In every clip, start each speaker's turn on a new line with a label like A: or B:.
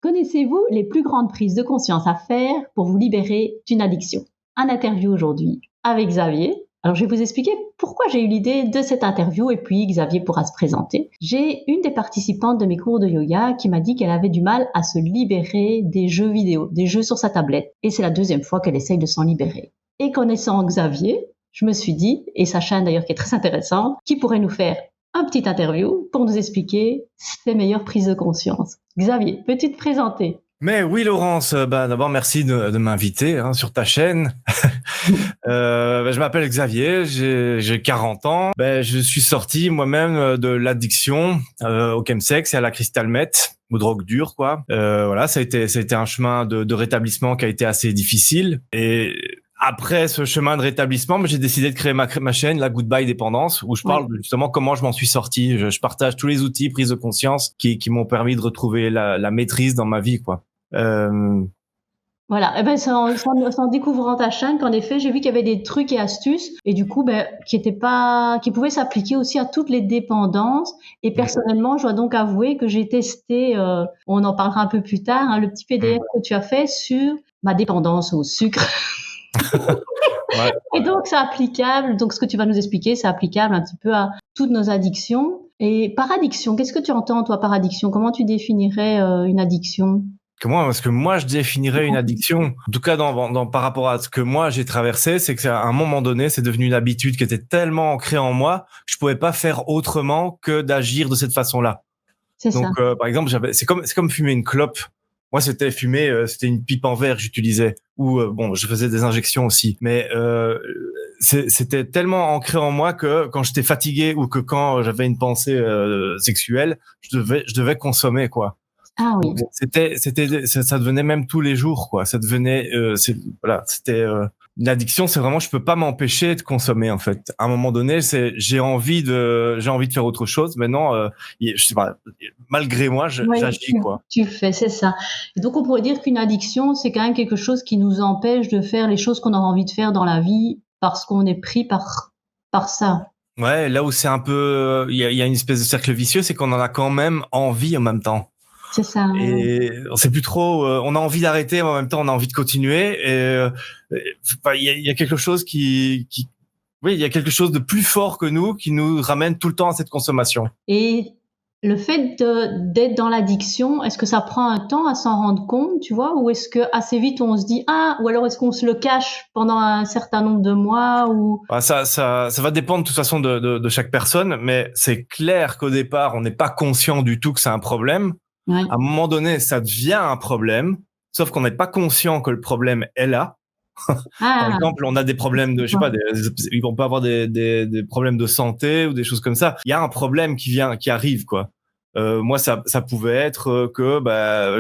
A: Connaissez-vous les plus grandes prises de conscience à faire pour vous libérer d'une addiction? Un interview aujourd'hui avec Xavier. Alors, je vais vous expliquer pourquoi j'ai eu l'idée de cette interview et puis Xavier pourra se présenter. J'ai une des participantes de mes cours de yoga qui m'a dit qu'elle avait du mal à se libérer des jeux vidéo, des jeux sur sa tablette. Et c'est la deuxième fois qu'elle essaye de s'en libérer. Et connaissant Xavier, je me suis dit, et sa chaîne d'ailleurs qui est très intéressante, qui pourrait nous faire un petit interview pour nous expliquer ses meilleures prises de conscience. Xavier, peux-tu te présenter?
B: Mais oui, Laurence, d'abord, merci de m'inviter sur ta chaîne. Je m'appelle Xavier, j'ai 40 ans. Je suis sorti moi-même de l'addiction au chemsex et à la crystal meth, ou drogue dure, quoi. Voilà, ça a été un chemin de rétablissement qui a été assez difficile. Et après ce chemin de rétablissement, j'ai décidé de créer ma chaîne, la Goodbye Dépendance, où je parle justement comment je m'en suis sorti. Je partage tous les outils, prise de conscience, qui m'ont permis de retrouver la maîtrise dans ma vie, quoi.
A: Voilà, c'est en découvrant ta chaîne qu'en effet j'ai vu qu'il y avait des trucs et astuces et du coup qui pouvaient s'appliquer aussi à toutes les dépendances. Et personnellement, je dois donc avouer que j'ai testé, on en parlera un peu plus tard, le petit PDF que tu as fait sur ma dépendance au sucre. Ouais. Et donc c'est applicable, donc ce que tu vas nous expliquer, c'est applicable un petit peu à toutes nos addictions. Et par addiction, qu'est-ce que tu entends toi par addiction? Comment tu définirais une addiction?
B: Comment est-ce que moi je définirais une addiction? En tout cas, par rapport à ce que moi j'ai traversé, c'est qu'à un moment donné, c'est devenu une habitude qui était tellement ancrée en moi que je pouvais pas faire autrement que d'agir de cette façon-là.
A: C'est donc,
B: ça. Par exemple, c'est comme fumer une clope. Moi, c'était une pipe en verre que j'utilisais. Ou je faisais des injections aussi. Mais c'était tellement ancré en moi que quand j'étais fatigué ou que quand j'avais une pensée sexuelle, je devais consommer, quoi.
A: Ah oui.
B: Ça devenait même tous les jours, quoi. Ça devenait, c'était une addiction. C'est vraiment, je peux pas m'empêcher de consommer, en fait. À un moment donné, j'ai envie de faire autre chose. Maintenant, je sais pas, malgré moi, j'agis, quoi.
A: Tu fais, c'est ça. Et donc, on pourrait dire qu'une addiction, c'est quand même quelque chose qui nous empêche de faire les choses qu'on a envie de faire dans la vie parce qu'on est pris par ça.
B: Ouais, là où c'est un peu, il y a une espèce de cercle vicieux, c'est qu'on en a quand même envie en même temps.
A: C'est ça.
B: Et on sait plus trop. On a envie d'arrêter, mais en même temps, on a envie de continuer. Et il y a quelque chose il y a quelque chose de plus fort que nous qui nous ramène tout le temps à cette consommation.
A: Et le fait d'être dans l'addiction, est-ce que ça prend un temps à s'en rendre compte, tu vois, ou est-ce que assez vite on se dit ou alors est-ce qu'on se le cache pendant un certain nombre de mois ou
B: ça va dépendre de toute façon de chaque personne, mais c'est clair qu'au départ, on n'est pas conscient du tout que c'est un problème. Ouais. À un moment donné, ça devient un problème, sauf qu'on n'est pas conscient que le problème est là. Par exemple, on a des problèmes de, on peut avoir des problèmes de santé ou des choses comme ça. Il y a un problème qui arrive, quoi. Moi, ça pouvait être que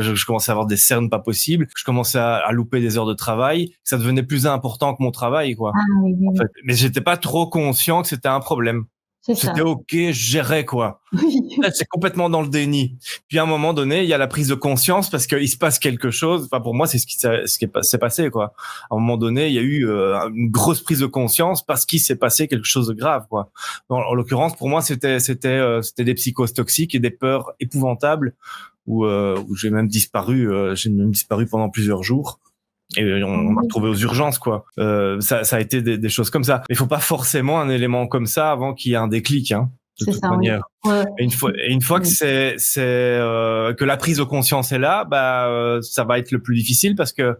B: je commençais à avoir des cernes pas possibles, je commençais à louper des heures de travail, que ça devenait plus important que mon travail, quoi.
A: Oui.
B: En fait. Mais j'étais pas trop conscient que c'était un problème. C'était OK, je gérais, quoi. C'est complètement dans le déni. Puis à un moment donné, il y a la prise de conscience parce qu'il se passe quelque chose. Enfin, pour moi, c'est ce qui s'est passé, quoi. À un moment donné, il y a eu une grosse prise de conscience parce qu'il s'est passé quelque chose de grave, quoi. En l'occurrence, pour moi, c'était des psychoses toxiques et des peurs épouvantables où j'ai même disparu pendant plusieurs jours. Et on m'a retrouvé aux urgences, quoi. Ça a été des choses comme ça. Mais il faut pas forcément un élément comme ça avant qu'il y ait un déclic, de toute manière.
A: Oui. Ouais.
B: Et une fois que que la prise de conscience est là, ça va être le plus difficile parce que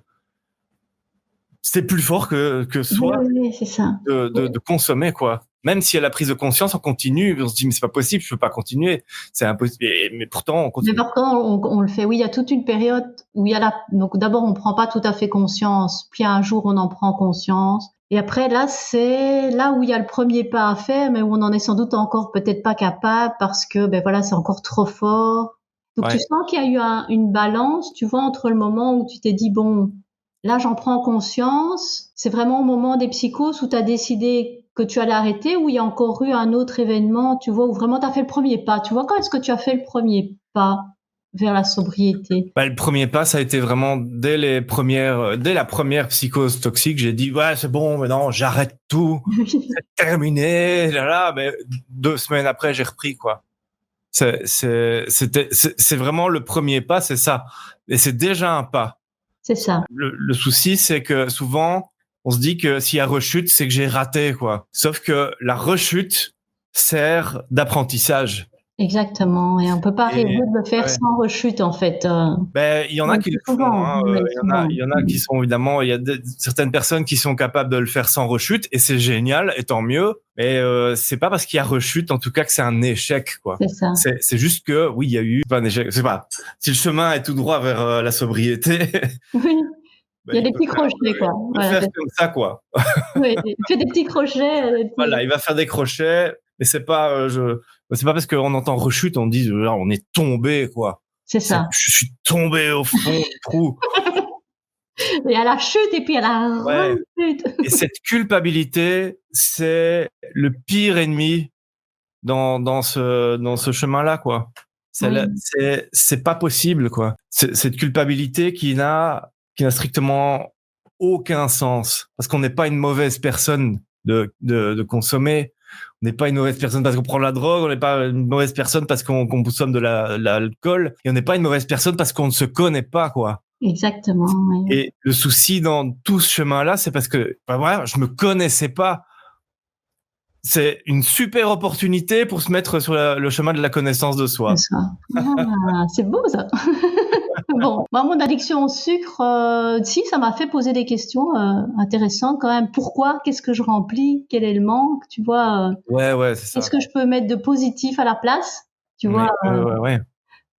B: c'est plus fort que soi
A: c'est ça.
B: de consommer, quoi. Même si à la prise de conscience, on continue, on se dit mais c'est pas possible, je peux pas continuer, c'est impossible. Mais pourtant on continue.
A: Mais pourtant on le fait. Oui, il y a toute une période où il y a donc d'abord on prend pas tout à fait conscience, puis un jour on en prend conscience. Et après là c'est là où il y a le premier pas à faire, mais où on en est sans doute encore peut-être pas capable parce que c'est encore trop fort. Donc tu sens qu'il y a eu une balance, tu vois, entre le moment où tu t'es dit bon, là j'en prends conscience, c'est vraiment au moment des psychoses où tu as décidé que tu allais arrêter, ou il y a encore eu un autre événement, tu vois, où vraiment tu as fait le premier pas. Tu vois, quand est-ce que tu as fait le premier pas vers la sobriété?
B: Le premier pas, ça a été vraiment dès la première psychose toxique. J'ai dit, ouais, c'est bon, maintenant, j'arrête tout. C'est terminé. Mais 2 semaines après, j'ai repris, quoi. C'est vraiment le premier pas, c'est ça. Et c'est déjà un pas.
A: C'est ça.
B: Le souci, c'est que souvent, on se dit que s'il y a rechute, c'est que j'ai raté, quoi. Sauf que la rechute sert d'apprentissage.
A: Exactement. Et on peut pas arriver de le faire sans rechute, en fait.
B: Ben, il y en a qui le font, hein. Il y en a qui sont évidemment, il y a certaines personnes qui sont capables de le faire sans rechute et c'est génial et tant mieux. Mais c'est pas parce qu'il y a rechute, en tout cas, que c'est un échec, quoi.
A: C'est ça.
B: C'est juste que oui, il y a eu un échec. C'est pas. Si le chemin est tout droit vers la sobriété.
A: Oui. Il y a des petits crochets, quoi.
B: Il va faire comme ça, quoi.
A: Oui, il fait des petits crochets.
B: Voilà, il va faire des crochets, mais c'est pas c'est pas parce qu'on entend rechute, on dit là, on est tombé, quoi.
A: C'est ça.
B: Je suis tombé au fond du trou.
A: Il y a la chute et puis il y a la rechute.
B: Et cette culpabilité, c'est le pire ennemi dans ce chemin-là, quoi. C'est pas possible, quoi. Cette culpabilité qui n'a strictement aucun sens, parce qu'on n'est pas une mauvaise personne de consommer. On n'est pas une mauvaise personne parce qu'on prend de la drogue, on n'est pas une mauvaise personne parce qu'on consomme de l'alcool, et on n'est pas une mauvaise personne parce qu'on ne se connaît pas, quoi.
A: Exactement. Oui.
B: Et le souci dans tout ce chemin-là, c'est parce que voilà, je me connaissais pas. C'est une super opportunité pour se mettre sur le chemin de la connaissance de soi.
A: C'est ça. Ah, c'est beau, ça. Bon, moi, mon addiction au sucre, si, ça m'a fait poser des questions intéressantes quand même. Pourquoi? Qu'est-ce que je remplis? Quel est le manque? Tu vois,
B: Ouais, c'est ça.
A: qu'est-ce que je peux mettre de positif à la place? Tu vois,
B: ouais.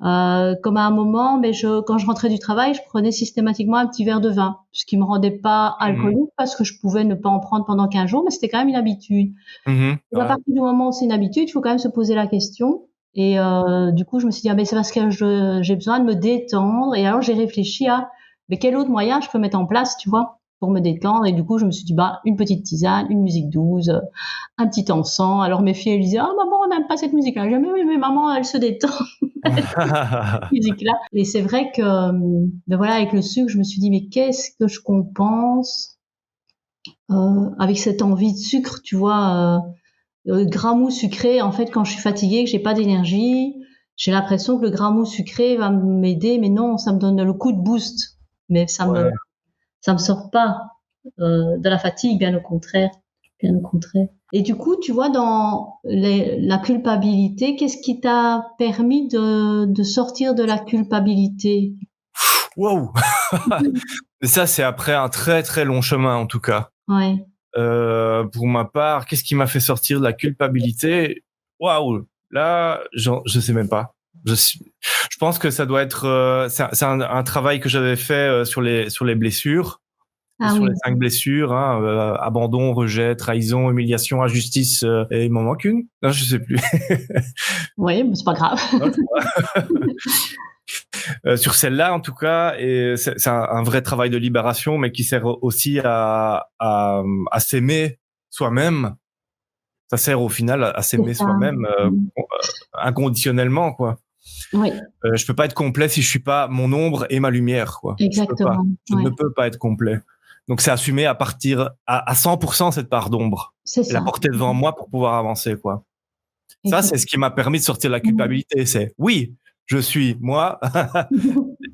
A: comme à un moment, mais quand je rentrais du travail, je prenais systématiquement un petit verre de vin, ce qui me rendait pas alcoolique parce que je pouvais ne pas en prendre pendant 15 jours, mais c'était quand même une habitude. Et à partir du moment où c'est une habitude, il faut quand même se poser la question. Et du coup, je me suis dit, c'est parce que j'ai besoin de me détendre. Et alors, j'ai réfléchi à, mais quel autre moyen je peux mettre en place, tu vois, pour me détendre. Et du coup, je me suis dit, une petite tisane, une musique douce, un petit encens. Alors, mes filles, elles disaient, maman, on n'aime pas cette musique-là. J'ai dit, oui, mais maman, elle se détend. Cette musique-là. Et c'est vrai que, voilà, avec le sucre, je me suis dit, mais qu'est-ce que je compense avec cette envie de sucre, tu vois, gras sucré, en fait, quand je suis fatiguée, que j'ai pas d'énergie, j'ai l'impression que le gras sucré va m'aider, mais non, ça me donne le coup de boost. Mais ça me sort pas de la fatigue, bien au contraire. Et du coup, tu vois, dans la culpabilité, qu'est-ce qui t'a permis de sortir de la culpabilité?
B: Wow. Ça, c'est après un très, très long chemin, en tout cas.
A: Ouais.
B: Pour ma part, qu'est-ce qui m'a fait sortir de la culpabilité? Waouh, là, je sais même pas. Je pense que ça doit être, c'est un travail que j'avais fait sur les blessures, les 5 blessures, abandon, rejet, trahison, humiliation, injustice, et il m'en manque une. Non, je sais plus.
A: Oui, mais c'est pas grave.
B: Sur celle-là, en tout cas, et c'est un vrai travail de libération, mais qui sert aussi à s'aimer soi-même. Ça sert au final à s'aimer soi-même inconditionnellement, quoi.
A: Oui.
B: Je peux pas être complet si je suis pas mon ombre et ma lumière, quoi.
A: Exactement.
B: Je ne peux pas être complet. Donc c'est assumer à partir à 100% cette part d'ombre.
A: C'est ça.
B: La porter devant moi pour pouvoir avancer, quoi. Ça, c'est ce qui m'a permis de sortir de la culpabilité. C'est oui, je suis moi.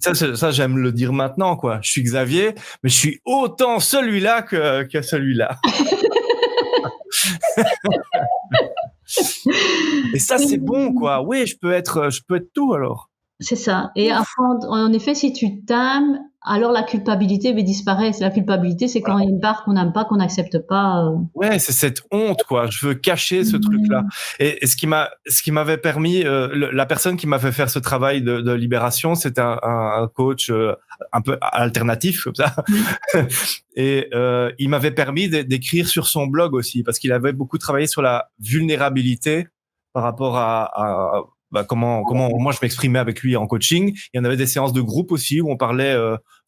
B: ça, j'aime le dire maintenant, quoi. Je suis Xavier, mais je suis autant celui-là que celui-là. Et ça, c'est bon, quoi. Oui, je peux être tout, alors.
A: C'est ça. Et apprendre, en effet, si tu t'aimes, alors la culpabilité va disparaître. La culpabilité, c'est quand il y a une part qu'on n'aime pas, qu'on n'accepte pas.
B: Ouais, c'est cette honte, quoi. Je veux cacher ce truc-là. Et ce qui m'avait permis, la personne qui m'a fait faire ce travail de libération, c'était un coach un peu alternatif, comme ça. Et il m'avait permis d'écrire sur son blog aussi, parce qu'il avait beaucoup travaillé sur la vulnérabilité par rapport à comment moi je m'exprimais avec lui en coaching. Il y en avait des séances de groupe aussi où on parlait,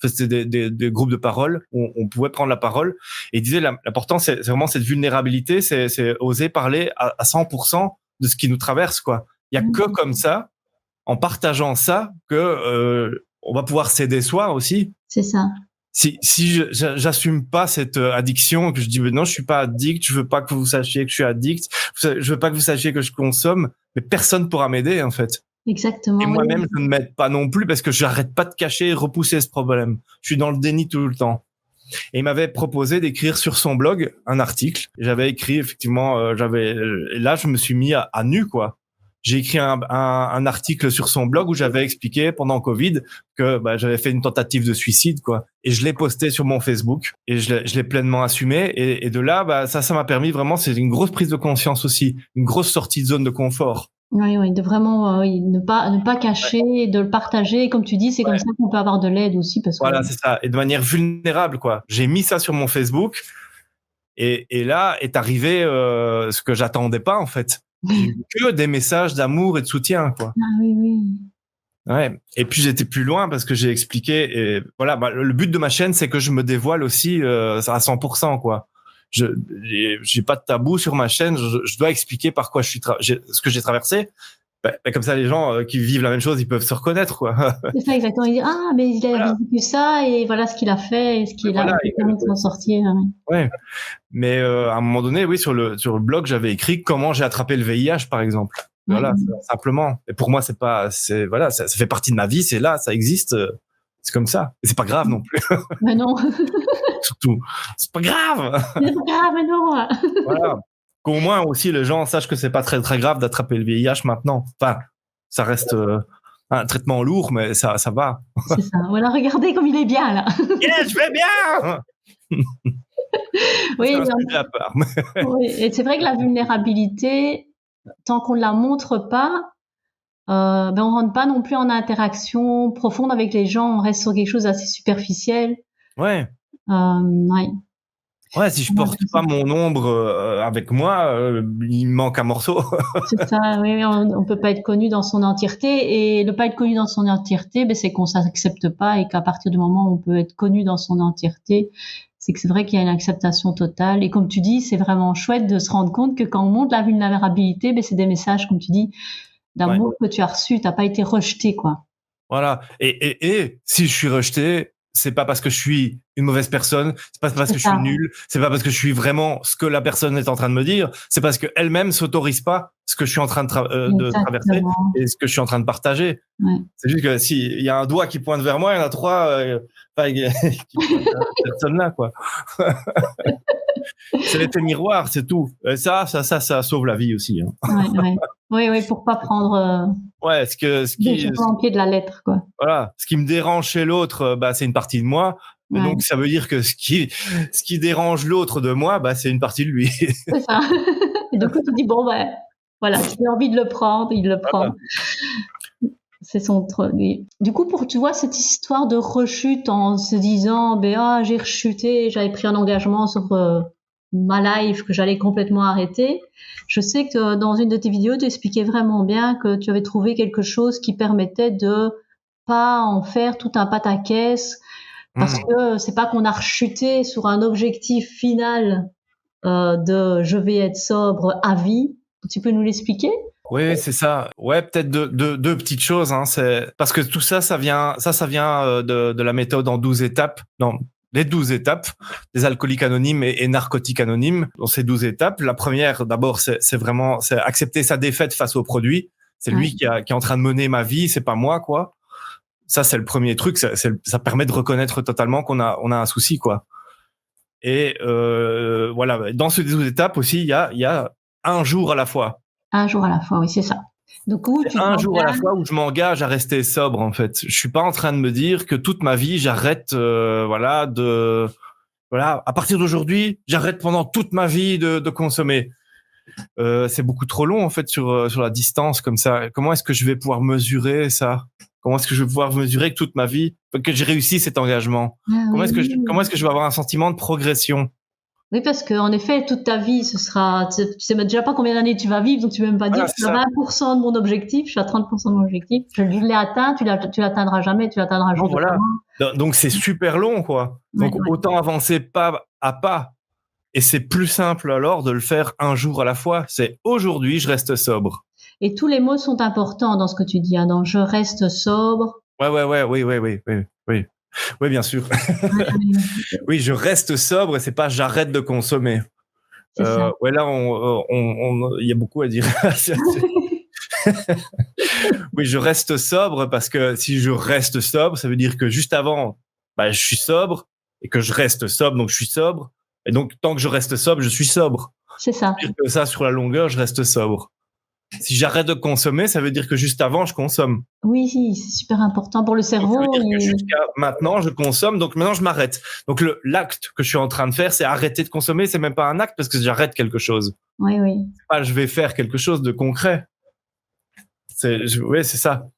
B: c'était des groupes de parole où on pouvait prendre la parole. Et il disait l'important c'est vraiment cette vulnérabilité, c'est oser parler à 100% de ce qui nous traverse, quoi. Il y a que comme ça, en partageant ça, que on va pouvoir s'aider soi aussi.
A: C'est ça.
B: j'assume pas cette addiction, que je dis, mais non, je suis pas addict, je veux pas que vous sachiez que je suis addict, je veux pas que vous sachiez que je consomme, mais personne pourra m'aider, en fait.
A: Exactement.
B: Et moi-même, je ne m'aide pas non plus parce que j'arrête pas de cacher et repousser ce problème. Je suis dans le déni tout le temps. Et il m'avait proposé d'écrire sur son blog un article. J'avais écrit, effectivement, et là, je me suis mis à nu, quoi. J'ai écrit un article sur son blog où j'avais expliqué pendant Covid que j'avais fait une tentative de suicide, quoi. Et je l'ai posté sur mon Facebook et je l'ai pleinement assumé. Et de là, ça m'a permis vraiment, c'est une grosse prise de conscience aussi, une grosse sortie de zone de confort.
A: Oui, de vraiment ne pas cacher, de le partager. Comme tu dis, c'est comme ça qu'on peut avoir de l'aide aussi.
B: Voilà, c'est ça. Et de manière vulnérable, quoi. J'ai mis ça sur mon Facebook et là est arrivé ce que j'attendais pas, en fait. J'ai eu que des messages d'amour et de soutien, quoi.
A: Ah oui.
B: Ouais. Et puis j'étais plus loin parce que j'ai expliqué. Et voilà, le but de ma chaîne, c'est que je me dévoile aussi à 100%, quoi. J'ai pas de tabou sur ma chaîne. Je dois expliquer par quoi ce que j'ai traversé. Comme ça, les gens qui vivent la même chose, ils peuvent se reconnaître, quoi.
A: C'est ça, exactement. Ils disent, ah, mais il a vécu ça, et voilà ce qu'il a fait, et ce qu'il a permis de s'en sortir.
B: Ouais. Mais à un moment donné, oui, sur le blog, j'avais écrit comment j'ai attrapé le VIH, par exemple. Voilà, simplement. Et pour moi, ça fait partie de ma vie, c'est là, ça existe. C'est comme ça. Et c'est pas grave non plus.
A: Mais non.
B: Surtout, c'est pas grave.
A: C'est pas grave, mais non.
B: Voilà. Qu'au moins aussi les gens sachent que c'est pas très très grave d'attraper le VIH maintenant. Enfin, ça reste un traitement lourd, mais ça va.
A: C'est ça. Voilà, regardez comme il est bien là.
B: Yeah, je vais bien.
A: Oui,
B: oui,
A: et c'est vrai que la vulnérabilité, tant qu'on ne la montre pas, on rentre pas non plus en interaction profonde avec les gens. On reste sur quelque chose d'assez superficiel.
B: Ouais.
A: Ouais.
B: Ouais, si je porte pas mon ombre avec moi, il me manque un morceau.
A: C'est ça, oui, on peut pas être connu dans son entièreté, et ne pas être connu dans son entièreté, c'est qu'on s'accepte pas, et qu'à partir du moment où on peut être connu dans son entièreté, c'est que c'est vrai qu'il y a une acceptation totale. Et comme tu dis, c'est vraiment chouette de se rendre compte que quand on montre la vulnérabilité, c'est des messages, comme tu dis, d'amour que tu as reçu, t'as pas été rejeté, quoi.
B: Voilà. Et si je suis rejeté, c'est pas parce que je suis une mauvaise personne, c'est pas parce que je suis nul, c'est pas parce que je suis vraiment ce que la personne est en train de me dire, c'est parce que elle-même s'autorise pas ce que je suis en train de traverser et ce que je suis en train de partager.
A: Ouais.
B: C'est juste que s'il y a un doigt qui pointe vers moi, il y en a trois qui pointent vers cette personne-là, quoi. C'est l'effet miroir, c'est tout. Et ça sauve la vie aussi. Hein.
A: Oui, pour pas prendre.
B: Ouais, ce qui
A: en pied de la lettre, quoi.
B: Voilà, ce qui me dérange chez l'autre, c'est une partie de moi. Ouais. Donc ça veut dire que ce qui dérange l'autre de moi, c'est une partie de lui.
A: C'est ça. Et donc tu dis voilà, s'il a envie de le prendre, il le prend. Voilà. C'est son truc. Du coup, tu vois cette histoire de rechute en se disant, j'ai rechuté, j'avais pris un engagement sur ma life que j'allais complètement arrêter. Je sais que dans une de tes vidéos, tu expliquais vraiment bien que tu avais trouvé quelque chose qui permettait de pas en faire tout un pataquès, parce que c'est pas qu'on a rechuté sur un objectif final de je vais être sobre à vie. Tu peux nous l'expliquer?
B: Oui, c'est ça. Ouais, peut-être deux petites choses. Hein. C'est parce que tout ça, ça vient de la méthode en 12 étapes. Non, les 12 étapes des alcooliques anonymes et narcotiques anonymes. Dans ces 12 étapes, la première, d'abord, c'est accepter sa défaite face au produit. C'est lui qui est en train de mener ma vie, c'est pas moi, quoi. Ça, c'est le premier truc. Ça permet de reconnaître totalement qu'on a un souci, quoi. Et voilà. Dans ces 12 étapes aussi, il y a un jour à la fois.
A: Un jour à la fois, oui, c'est ça. Donc,
B: un jour à la fois où je m'engage à rester sobre, en fait. Je suis pas en train de me dire que toute ma vie, j'arrête, à partir d'aujourd'hui, j'arrête pendant toute ma vie de consommer. C'est beaucoup trop long, en fait, sur la distance, comme ça. Comment est-ce que je vais pouvoir mesurer ça? Comment est-ce que je vais pouvoir mesurer que toute ma vie, que j'ai réussi cet engagement? Comment est-ce que je vais avoir un sentiment de progression?
A: Oui, parce qu'en effet, toute ta vie, tu sais déjà pas combien d'années tu vas vivre, donc tu peux même pas dire, je suis à 20% de mon objectif, je suis à 30% de mon objectif, je l'ai atteint, tu l'atteindras jamais, tu l'atteindras jamais.
B: Voilà. Donc c'est super long, quoi. Donc autant avancer pas à pas. Et c'est plus simple alors de le faire un jour à la fois. C'est aujourd'hui, je reste sobre.
A: Et tous les mots sont importants dans ce que tu dis, hein, dans je reste sobre.
B: Oui. Oui, bien sûr. Oui, je reste sobre et c'est pas j'arrête de consommer. Ouais, là, il y a beaucoup à dire. Oui, je reste sobre parce que si je reste sobre, ça veut dire que juste avant, je suis sobre et que je reste sobre, donc je suis sobre. Et donc, tant que je reste sobre, je suis sobre.
A: C'est ça.
B: C'est-à-dire que ça, sur la longueur, je reste sobre. Si j'arrête de consommer, ça veut dire que juste avant, je consomme.
A: Oui, c'est super important pour le cerveau.
B: Donc, ça veut dire que jusqu'à maintenant, je consomme, donc maintenant, je m'arrête. Donc, l'acte que je suis en train de faire, c'est arrêter de consommer. C'est même pas un acte parce que j'arrête quelque chose.
A: Oui.
B: C'est pas, je vais faire quelque chose de concret. Oui, c'est ça.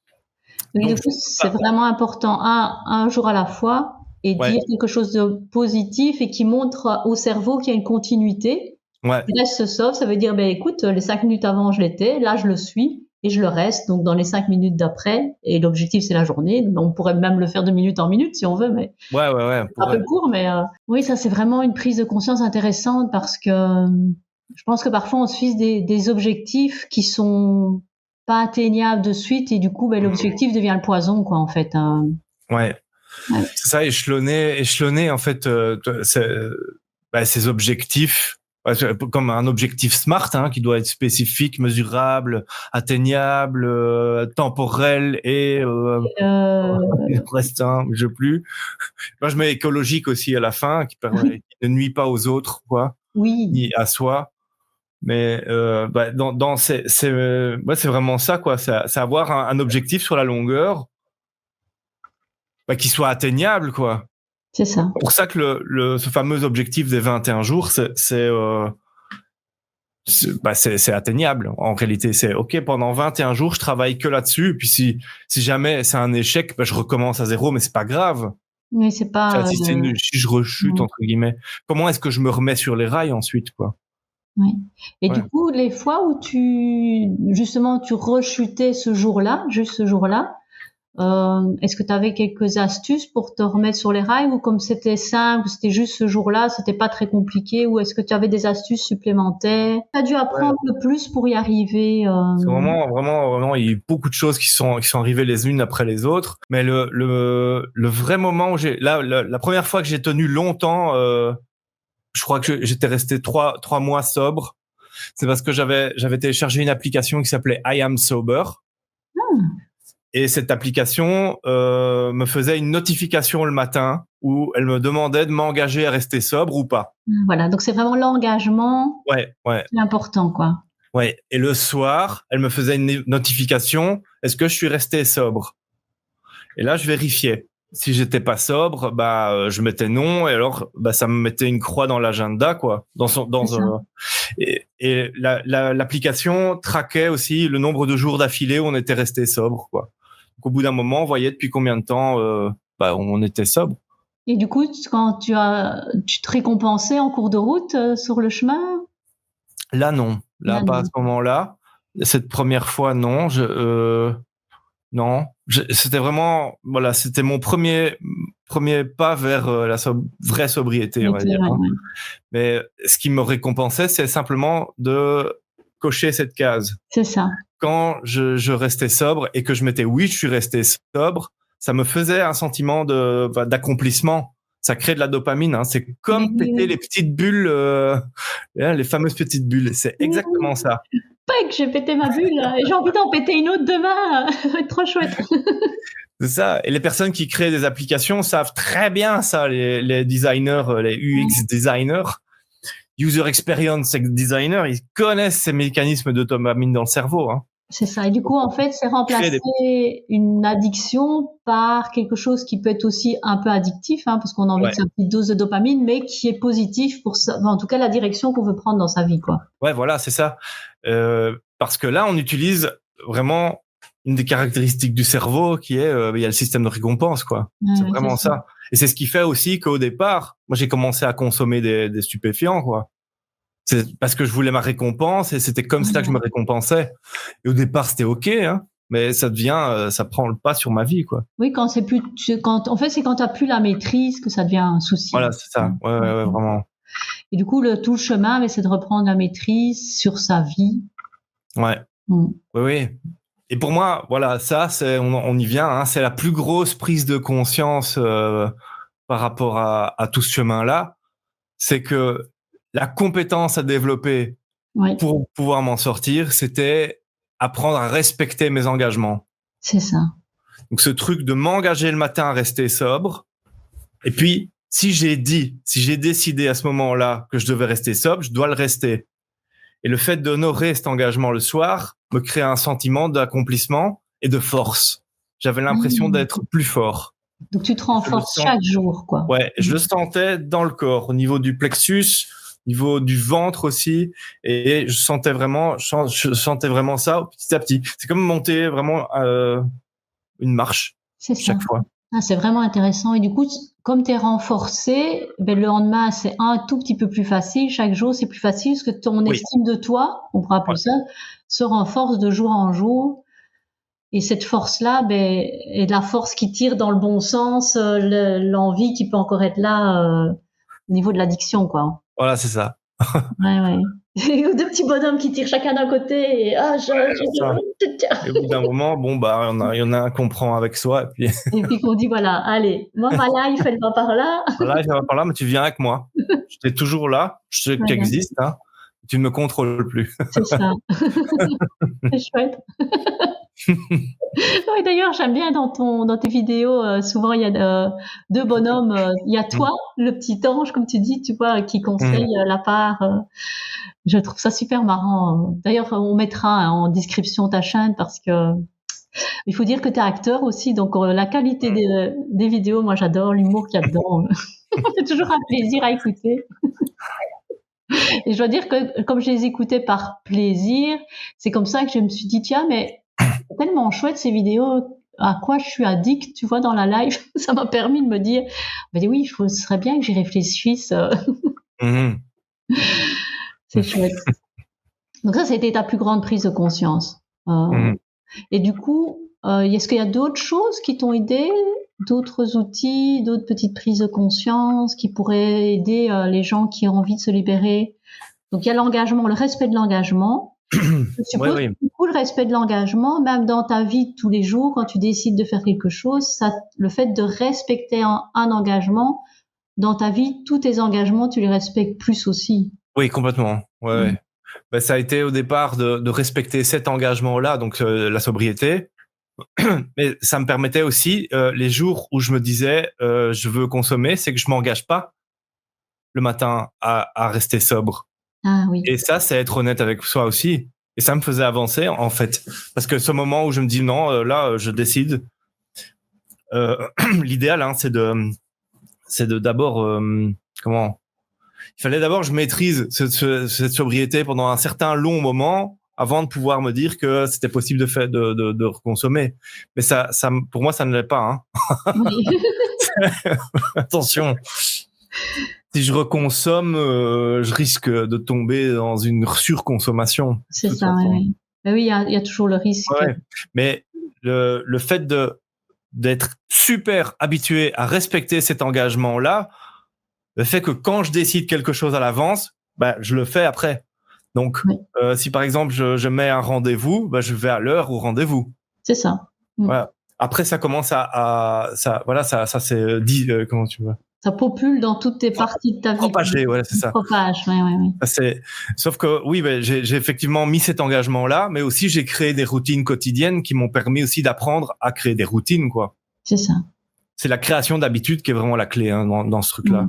A: Donc, du coup, c'est vraiment important, un jour à la fois, et dire quelque chose de positif et qui montre au cerveau qu'il y a une continuité. Je reste sobre, ça veut dire, écoute, les 5 minutes avant, je l'étais, là, je le suis, et je le reste, donc dans les 5 minutes d'après, et l'objectif, c'est la journée, donc on pourrait même le faire de minute en minute, si on veut, mais
B: c'est
A: un peu court, mais oui, ça, c'est vraiment une prise de conscience intéressante, parce que je pense que parfois, on se fixe des objectifs qui sont pas atteignables de suite, et du coup, l'objectif devient le poison, quoi, en fait.
B: Ouais. C'est ça, échelonner en fait ces objectifs comme un objectif SMART qui doit être spécifique, mesurable, atteignable, temporel et reste je plus. Moi, je mets écologique aussi à la fin, qui ne nuit pas aux autres, quoi, ni à soi. Mais c'est vraiment ça, quoi. C'est avoir un objectif sur la longueur. Qui soit atteignable, quoi.
A: C'est ça.
B: C'est pour ça que ce fameux objectif des 21 jours, c'est atteignable. En réalité, c'est OK, pendant 21 jours, je travaille que là-dessus. Et puis si jamais c'est un échec, je recommence à zéro, mais c'est pas grave.
A: Mais c'est pas.
B: Si je rechute, entre guillemets, comment est-ce que je me remets sur les rails ensuite, quoi?
A: Oui. Et du coup, les fois où tu rechutais ce jour-là, est-ce que tu avais quelques astuces pour te remettre sur les rails, ou comme c'était simple, c'était juste ce jour-là, c'était pas très compliqué, ou est-ce que tu avais des astuces supplémentaires? Tu as dû apprendre le plus pour y arriver.
B: C'est vraiment, il y a eu beaucoup de choses qui sont arrivées les unes après les autres. Mais le vrai moment où la première fois que j'ai tenu longtemps, je crois que j'étais resté 3 mois sobre. C'est parce que j'avais téléchargé une application qui s'appelait I Am Sober. Et cette application me faisait une notification le matin où elle me demandait de m'engager à rester sobre ou pas.
A: Voilà, donc c'est vraiment l'engagement qui est important, quoi.
B: Ouais, et le soir, elle me faisait une notification, est-ce que je suis resté sobre? Et là, je vérifiais. Si j'étais pas sobre, je mettais non, et alors ça me mettait une croix dans l'agenda, quoi. Et l'application traquait aussi le nombre de jours d'affilée où on était resté sobre, quoi. Donc, au bout d'un moment, on voyait depuis combien de temps on était sobre.
A: Et du coup, quand tu te récompensais en cours de route sur le chemin?
B: Là, non. Là, pas à ce moment-là. Cette première fois, non. Non. C'était vraiment, c'était mon premier pas vers la vraie sobriété, on va dire. Mais ce qui me récompensait, c'est simplement de cocher cette case.
A: C'est ça.
B: Quand je restais sobre et que je mettais oui, je suis resté sobre, ça me faisait un sentiment d'accomplissement. Ça crée de la dopamine. C'est comme péter les petites bulles, les fameuses petites bulles. C'est exactement ça.
A: Pas que j'ai pété ma bulle et j'ai envie d'en péter une autre demain. Ça va être trop chouette.
B: C'est ça. Et les personnes qui créent des applications savent très bien ça, les designers, les UX designers, user experience designers, ils connaissent ces mécanismes de dopamine dans le cerveau.
A: C'est ça. Et du coup, en fait, c'est remplacer une addiction par quelque chose qui peut être aussi un peu addictif, parce qu'on a envie de sa petite dose de dopamine, mais qui est positif pour ça. En tout cas, la direction qu'on veut prendre dans sa vie, quoi.
B: Ouais, voilà, c'est ça. Parce que là, on utilise vraiment une des caractéristiques du cerveau qui est, il y a le système de récompense, quoi. C'est vraiment ça. Et c'est ce qui fait aussi qu'au départ, moi, j'ai commencé à consommer des stupéfiants, quoi. C'est parce que je voulais ma récompense et c'était comme ça que je me récompensais. Et au départ, c'était OK, mais ça prend le pas sur ma vie, quoi.
A: Oui, c'est quand t'as plus la maîtrise que ça devient un souci.
B: Voilà, c'est ça. Ouais, vraiment.
A: Et du coup, tout le chemin, c'est de reprendre la maîtrise sur sa vie.
B: Ouais. Oui. Et pour moi, voilà, ça, on y vient, hein, c'est la plus grosse prise de conscience par rapport à tout ce chemin-là. C'est que la compétence à développer pour pouvoir m'en sortir, c'était apprendre à respecter mes engagements.
A: C'est ça.
B: Donc ce truc de m'engager le matin à rester sobre. Et puis, si j'ai décidé à ce moment-là que je devais rester sobre, je dois le rester. Et le fait d'honorer cet engagement le soir me crée un sentiment d'accomplissement et de force. J'avais l'impression d'être plus fort.
A: Donc tu te renforces chaque jour, quoi.
B: Ouais, je le sentais dans le corps, au niveau du plexus, au niveau du ventre aussi, et je sentais vraiment ça petit à petit. C'est comme monter vraiment une marche chaque fois.
A: Ah, c'est vraiment intéressant. Et du coup, comme tu es renforcé, ben, le lendemain, c'est un tout petit peu plus facile. Chaque jour, c'est plus facile parce que ton estime de toi, on pourra appeler ça, se renforce de jour en jour. Et cette force-là, ben, est de la force qui tire dans le bon sens, l'envie qui peut encore être là au niveau de l'addiction, quoi.
B: Voilà, c'est ça.
A: Ouais. Deux petits bonhommes qui tirent chacun d'un côté et
B: et au bout d'un moment, bon bah il y en a un qu'on prend avec soi et
A: puis qu'on dit voilà, allez, moi ma life elle va par là.
B: Ma life elle va par là, mais tu viens avec moi. J'étais toujours là, je sais que tu existes, hein. Tu ne me contrôles plus.
A: C'est ça. C'est chouette. Oui, d'ailleurs, j'aime bien dans tes vidéos, souvent il y a deux bonhommes, il y a toi, le petit ange, comme tu dis, tu vois, qui conseille la part. Je trouve ça super marrant. D'ailleurs, on mettra en description ta chaîne parce que il faut dire que tu es acteur aussi, donc la qualité des vidéos, moi j'adore l'humour qu'il y a dedans. C'est toujours un plaisir à écouter. Et je dois dire que comme je les écoutais par plaisir, c'est comme ça que je me suis dit tiens, mais c'est tellement chouette ces vidéos, à quoi je suis addict, tu vois, dans la live. Ça m'a permis de me dire, mais oui, ce serait bien que j'y réfléchisse. C'est chouette. Donc ça, c'était ta plus grande prise de conscience. Et du coup, est-ce qu'il y a d'autres choses qui t'ont aidé, d'autres outils, d'autres petites prises de conscience qui pourraient aider les gens qui ont envie de se libérer? Donc il y a l'engagement, le respect de l'engagement. Je suppose que du coup, le respect de l'engagement, même dans ta vie de tous les jours, quand tu décides de faire quelque chose, le fait de respecter un engagement, dans ta vie, tous tes engagements, tu les respectes plus aussi.
B: Oui, complètement. Ouais. Ben, ça a été au départ de respecter cet engagement-là, donc la sobriété. Mais ça me permettait aussi, les jours où je me disais je veux consommer, c'est que je m'engage pas le matin à rester sobre.
A: Ah oui.
B: Et ça, c'est être honnête avec soi aussi. Et ça me faisait avancer, en fait. Parce que ce moment où je me dis non, là, je décide. L'idéal, hein, c'est de d'abord, comment? Il fallait d'abord que je maîtrise cette sobriété pendant un certain long moment avant de pouvoir me dire que c'était possible de reconsommer. Mais ça, pour moi, ça ne l'est pas, hein. Oui. Attention. Si je reconsomme, je risque de tomber dans une surconsommation.
A: C'est ça, oui. Ben oui, il y a toujours le risque.
B: Ouais. Mais le fait d'être super habitué à respecter cet engagement-là, le fait que quand je décide quelque chose à l'avance, bah, je le fais après. Donc, si par exemple je mets un rendez-vous, bah, je vais à l'heure au rendez-vous.
A: C'est ça.
B: Voilà. Après, ça commence ça c'est dit, comment tu vois?
A: Ça popule dans toutes tes parties de ta vie.
B: Propagé, ouais, c'est ça.
A: Propage, oui.
B: Sauf que oui, j'ai effectivement mis cet engagement-là, mais aussi j'ai créé des routines quotidiennes qui m'ont permis aussi d'apprendre à créer des routines, quoi.
A: C'est ça.
B: C'est la création d'habitudes qui est vraiment la clé, hein, dans ce truc-là.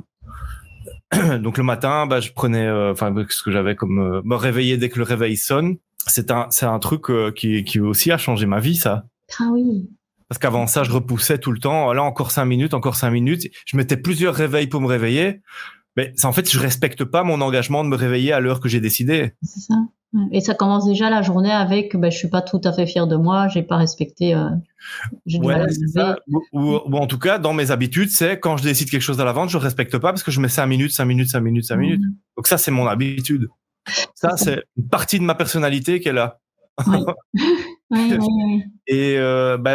B: Donc le matin, bah, je prenais, ce que j'avais comme me réveiller dès que le réveil sonne. C'est un truc qui aussi a changé ma vie, ça.
A: Ah oui.
B: Parce qu'avant ça, je repoussais tout le temps. Là, encore 5 minutes. Je mettais plusieurs réveils pour me réveiller. Mais en fait, je respecte pas mon engagement de me réveiller à l'heure que j'ai décidé.
A: C'est ça. Et ça commence déjà la journée avec, je suis pas tout à fait fier de moi, j'ai pas respecté.
B: C'est ça. Ou en tout cas, dans mes habitudes, c'est quand je décide quelque chose à l'avance, je respecte pas parce que je mets 5 minutes. Donc ça, c'est mon habitude. Ça, c'est une partie de ma personnalité qui est là.
A: Oui. Oui.
B: Et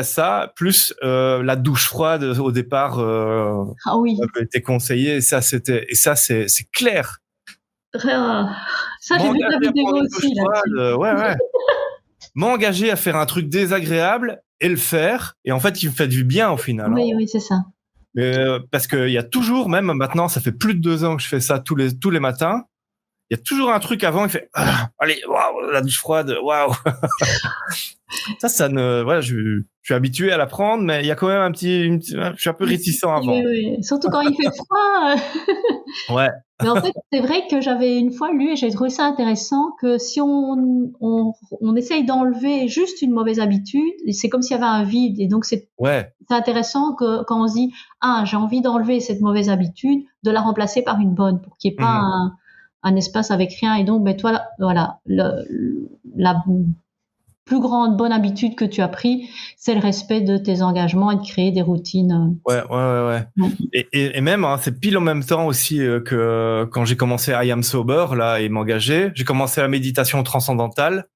B: ça, plus la douche froide au départ, avait été conseillé. Et ça, c'est clair.
A: Ça, j'ai vu ta vidéo aussi.
B: Ouais. m'engager à faire un truc désagréable et le faire, et en fait, il me fait du bien au final.
A: Oui, c'est ça.
B: Parce qu'il y a toujours, même maintenant, ça fait plus de 2 ans que je fais ça tous les matins, il y a toujours un truc avant qui fait allez, waouh, la douche froide, waouh. Ça voilà, je suis habitué à la prendre, mais il y a quand même je suis un peu réticent avant.
A: Oui. Surtout quand il fait froid.
B: Ouais.
A: Mais en fait, c'est vrai que j'avais une fois lu et j'ai trouvé ça intéressant que si on essaye d'enlever juste une mauvaise habitude, c'est comme s'il y avait un vide. Et donc, c'est intéressant que quand on se dit j'ai envie d'enlever cette mauvaise habitude, de la remplacer par une bonne pour qu'il n'y ait pas un espace avec rien. Et donc, toi, voilà, la plus grande bonne habitude que tu as pris, c'est le respect de tes engagements et de créer des routines.
B: Ouais. Et même, c'est pile en même temps aussi que quand j'ai commencé I Am Sober là et m'engager, j'ai commencé la méditation transcendantale.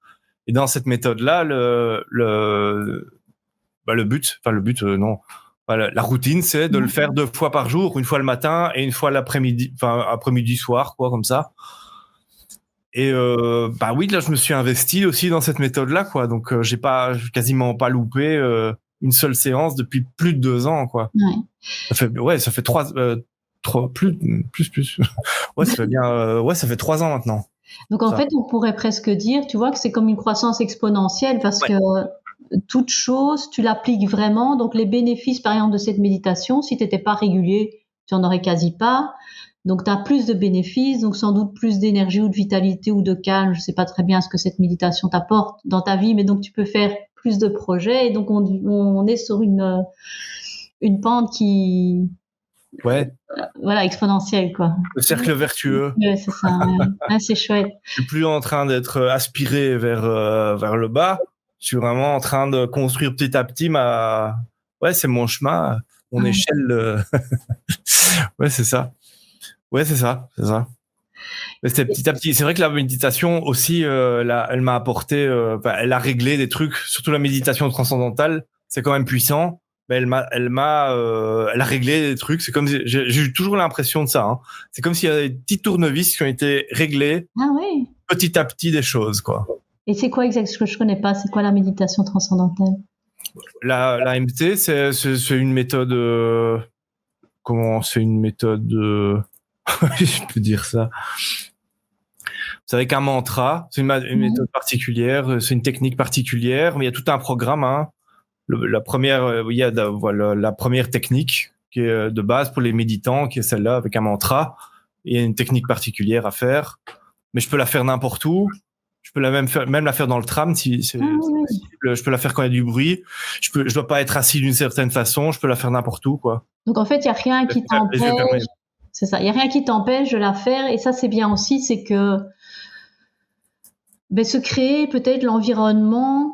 B: Et dans cette méthode-là, la routine, c'est de le faire 2 fois par jour, une fois le matin et une fois l'après-midi, après-midi soir, quoi, comme ça. Et oui, là, je me suis investi aussi dans cette méthode-là, quoi. Donc, j'ai quasiment pas loupé une seule séance depuis plus de 2 ans, quoi.
A: Ouais.
B: Ça fait 3 plus. Ouais, ça fait bien. Ça fait 3 ans maintenant.
A: Donc en fait, on pourrait presque dire, tu vois, que c'est comme une croissance exponentielle parce que toute chose, tu l'appliques vraiment. Donc les bénéfices, par exemple, de cette méditation, si tu n'étais pas régulier, tu en aurais quasi pas. Donc tu as plus de bénéfices, donc sans doute plus d'énergie ou de vitalité ou de calme. Je sais pas très bien ce que cette méditation t'apporte dans ta vie, mais donc tu peux faire plus de projets. Et donc on est sur une pente qui voilà, exponentielle, quoi.
B: Le cercle vertueux.
A: Ouais, c'est ça. C'est chouette.
B: Je suis plus en train d'être aspiré vers le bas. Je suis vraiment en train de construire petit à petit c'est mon chemin, mon échelle. Ouais, c'est ça. Ouais, c'est ça. Mais c'est petit à petit. C'est vrai que la méditation aussi, elle m'a apporté, elle a réglé des trucs. Surtout la méditation transcendantale, c'est quand même puissant. Mais elle a réglé des trucs. C'est comme j'ai eu toujours l'impression de ça. Hein. C'est comme s'il y avait des petits tournevis qui ont été réglés petit à petit des choses, quoi.
A: Et c'est quoi exactement ce que je connais pas? C'est quoi la méditation transcendantale?
B: La MT, c'est une méthode. Comment c'est une méthode? Je peux dire ça. C'est avec un mantra. C'est une méthode particulière. C'est une technique particulière. Mais il y a tout un programme. Hein. La première, il y a la première technique qui est de base pour les méditants, qui est celle-là avec un mantra. Il y a une technique particulière à faire, mais je peux la faire n'importe où. Je peux même la faire dans le tram si c'est possible. Je peux la faire quand il y a du bruit. Je dois pas être assis d'une certaine façon. Je peux la faire n'importe où, quoi.
A: Donc en fait, il y a rien qui t'empêche. C'est ça. Il y a rien qui t'empêche de la faire, et ça c'est bien aussi, c'est que se créer peut-être l'environnement.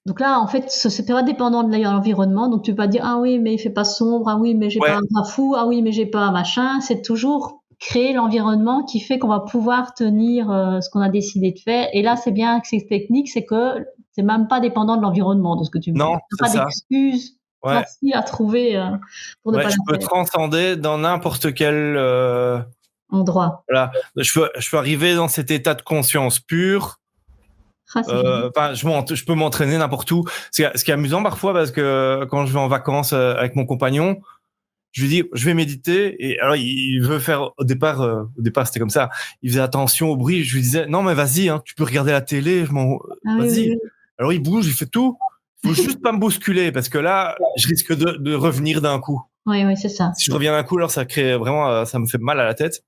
A: Donc là, en fait, c'est pas dépendant de l'environnement. Donc tu peux pas dire oui, mais il fait pas sombre, oui, mais j'ai pas un fou, oui, mais j'ai pas un machin. C'est toujours créer l'environnement qui fait qu'on va pouvoir tenir ce qu'on a décidé de faire. Et là, c'est bien que ces techniques, c'est que c'est même pas dépendant de l'environnement, de ce que tu veux.
B: Non,
A: pas d'excuses faciles à trouver pour ne pas
B: je peux transcender dans n'importe quel
A: endroit.
B: Voilà, je peux arriver dans cet état de conscience pure. Je peux m'entraîner n'importe où. Ce qui est amusant parfois, parce que quand je vais en vacances avec mon compagnon, je lui dis je vais méditer, et alors il veut faire au départ c'était comme ça, il faisait attention au bruit. Je lui disais non mais vas-y, hein, tu peux regarder la télé, vas-y. Oui. Alors il bouge, il fait tout, il faut juste pas me bousculer, parce que là je risque de revenir d'un coup.
A: Oui, c'est ça.
B: Si je reviens d'un coup, alors ça crée vraiment, ça me fait mal à la tête.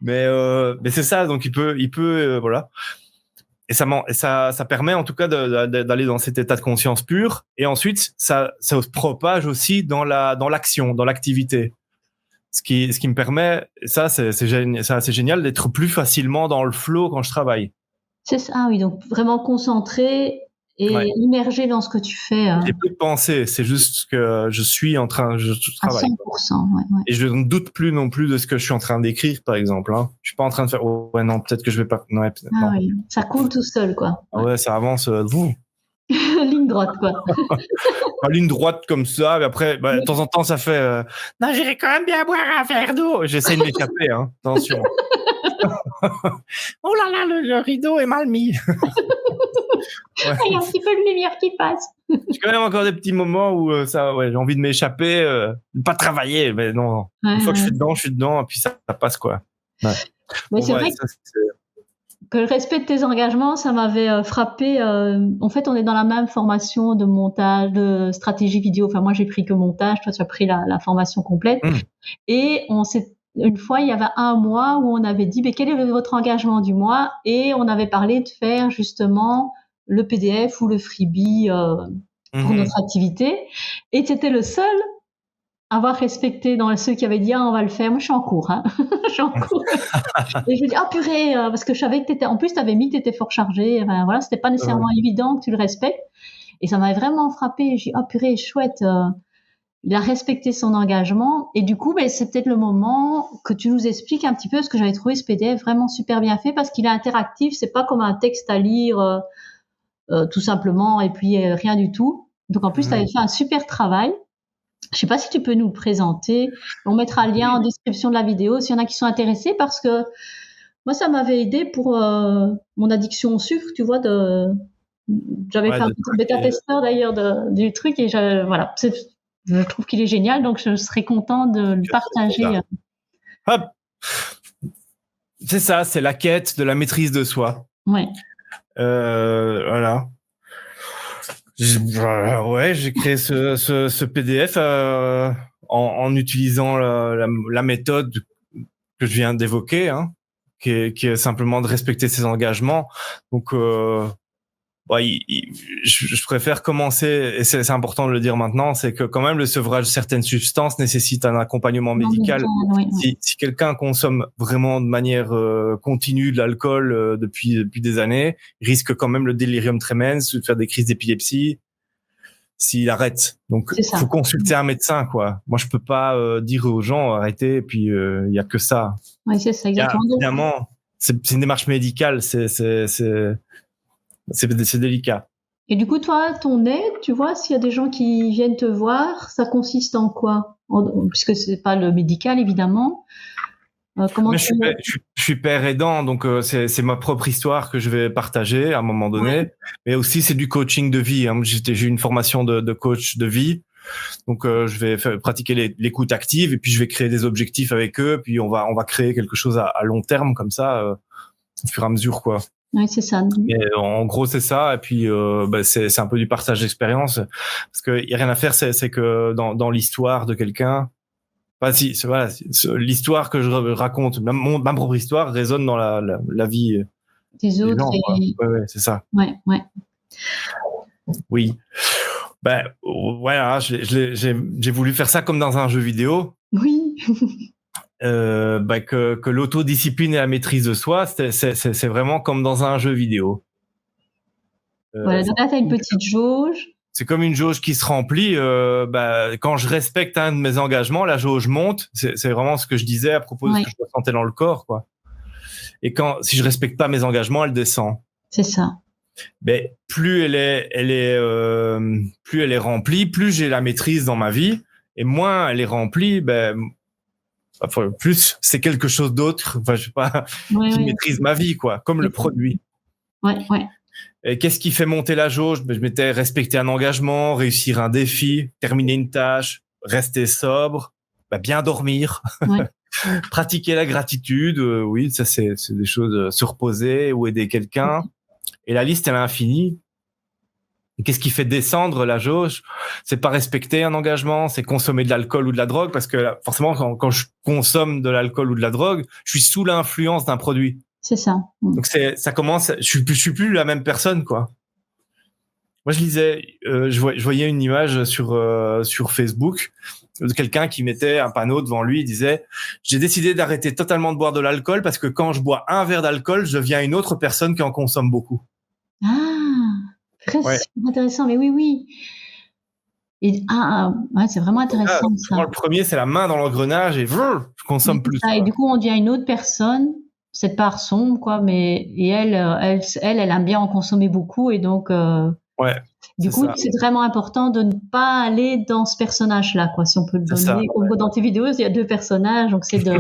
B: mais c'est ça, donc il peut voilà. Et ça permet en tout cas d'aller dans cet état de conscience pur. Et ensuite, ça se propage aussi dans l'action, dans l'activité. Ce qui me permet, ça c'est génial, d'être plus facilement dans le flow quand je travaille.
A: C'est ça, oui. Donc vraiment concentré et immergé dans ce que tu fais.
B: J'ai plus de pensée, c'est juste que je travaille.
A: À 100%, ouais.
B: Et je ne doute plus non plus de ce que je suis en train d'écrire, par exemple. Hein. Je suis pas en train de faire non, peut-être que je vais pas. Non, non.
A: Oui. Ça coule tout seul, quoi.
B: Ouais, ça avance.
A: Ligne droite, quoi.
B: Ligne droite comme ça, mais après, de temps en temps, ça fait. Non, j'irai quand même bien boire un verre d'eau. J'essaie de m'échapper, hein. Attention. Oh là là, le rideau est mal mis.
A: Ouais. Il y a un petit peu de lumière qui passe.
B: J'ai quand même encore des petits moments où j'ai envie de m'échapper, de pas travailler, mais non. Une fois que je suis dedans, et puis ça passe, quoi. Ouais.
A: Mais c'est vrai que le respect de tes engagements, ça m'avait frappé. En fait, on est dans la même formation de montage, de stratégie vidéo. Enfin, moi, j'ai pris que montage. Toi, tu as pris la formation complète. Et une fois, il y avait un mois où on avait dit, quel est votre engagement du mois? Et on avait parlé de faire justement le PDF ou le freebie pour notre activité. Et tu étais le seul à avoir respecté dans ceux qui avaient dit on va le faire. Moi, je suis en cours. Je suis en cours. Et je me dis purée, parce que je savais que t'étais. En plus, t'avais mis que t'étais fort chargé. Enfin, voilà, c'était pas nécessairement évident que tu le respectes. Et ça m'avait vraiment frappé. Je dis purée, chouette. Il a respecté son engagement. Et du coup, c'est peut-être le moment que tu nous expliques un petit peu, parce que j'avais trouvé ce PDF vraiment super bien fait, parce qu'il est interactif. C'est pas comme un texte à lire tout simplement, et puis rien du tout. Donc en plus, tu avais fait un super travail. Je sais pas si tu peux nous le présenter. On mettra le lien en description de la vidéo s'il y en a qui sont intéressés, parce que moi, ça m'avait aidé pour mon addiction au sucre, tu vois. J'avais fait un petit bêta-testeur d'ailleurs du truc, et voilà. Je trouve qu'il est génial, donc je serais content de le partager.
B: Hop. C'est ça, c'est la quête de la maîtrise de soi.
A: Ouais.
B: Voilà. J'ai créé ce PDF en utilisant la méthode que je viens d'évoquer, qui est simplement de respecter ses engagements. Donc, je préfère commencer, et c'est important de le dire maintenant, c'est que quand même le sevrage de certaines substances nécessite un accompagnement médical. Si quelqu'un consomme vraiment de manière continue de l'alcool depuis des années, il risque quand même le delirium tremens, de faire des crises d'épilepsie s'il arrête. Donc, faut consulter un médecin, quoi. Moi, je peux pas dire aux gens arrêtez, et puis il y a que ça.
A: Oui, c'est ça, exactement.
B: Évidemment, c'est une démarche médicale, c'est délicat.
A: Et du coup, toi, ton aide, tu vois, s'il y a des gens qui viennent te voir, ça consiste en quoi? Puisque c'est pas le médical, évidemment. Comment
B: je suis père aidant, donc c'est ma propre histoire que je vais partager à un moment donné. Mais aussi, c'est du coaching de vie. J'ai eu une formation de coach de vie. Donc, je vais pratiquer l'écoute active, et puis je vais créer des objectifs avec eux. Puis on va créer quelque chose à long terme, comme ça, au fur et à mesure, quoi.
A: Oui, c'est ça.
B: Mais en gros, c'est ça. Et puis, c'est un peu du partage d'expérience, parce que y a rien à faire. C'est que dans l'histoire de quelqu'un, l'histoire que je raconte, ma propre histoire, résonne dans la vie
A: des autres.
B: Ouais, c'est ça.
A: Ouais.
B: Oui. Voilà, j'ai voulu faire ça comme dans un jeu vidéo.
A: Oui.
B: Que l'autodiscipline et la maîtrise de soi, c'est vraiment comme dans un jeu vidéo.
A: Voilà, donc là, tu as une petite jauge.
B: C'est comme une jauge qui se remplit. Quand je respecte un de mes engagements, la jauge monte. C'est vraiment ce que je disais à propos de ce que je ressentais dans le corps, quoi. Et si je respecte pas mes engagements, elle descend.
A: C'est ça.
B: Plus elle est remplie, plus j'ai la maîtrise dans ma vie, et moins elle est remplie, plus c'est quelque chose d'autre. Enfin, je sais pas, qui maîtrise ma vie, quoi, comme le produit.
A: Ouais.
B: Et qu'est-ce qui fait monter la jauge? Je m'étais respecté un engagement, réussir un défi, terminer une tâche, rester sobre, bien dormir, pratiquer la gratitude. Oui, ça c'est des choses. Se reposer ou aider quelqu'un. Et la liste elle est infinie. Et qu'est-ce qui fait descendre la jauge? C'est pas respecter un engagement, c'est consommer de l'alcool ou de la drogue, parce que forcément quand je consomme de l'alcool ou de la drogue, je suis sous l'influence d'un produit.
A: C'est ça.
B: Donc ça commence. Je suis plus la même personne, quoi. Moi, je lisais, je voyais une image sur Facebook de quelqu'un qui mettait un panneau devant lui. Il disait: j'ai décidé d'arrêter totalement de boire de l'alcool parce que quand je bois un verre d'alcool, je deviens une autre personne qui en consomme beaucoup.
A: Très intéressant. Mais oui. Et c'est vraiment intéressant ça.
B: Moi, le premier, c'est la main dans l'engrenage et je consomme plus.
A: Et du coup, on devient une autre personne. Cette part sombre, quoi, et elle aime bien en consommer beaucoup, et donc du coup c'est vraiment important de ne pas aller dans ce personnage-là, quoi, si on peut le donner. Dans tes vidéos, il y a 2 personnages, donc c'est de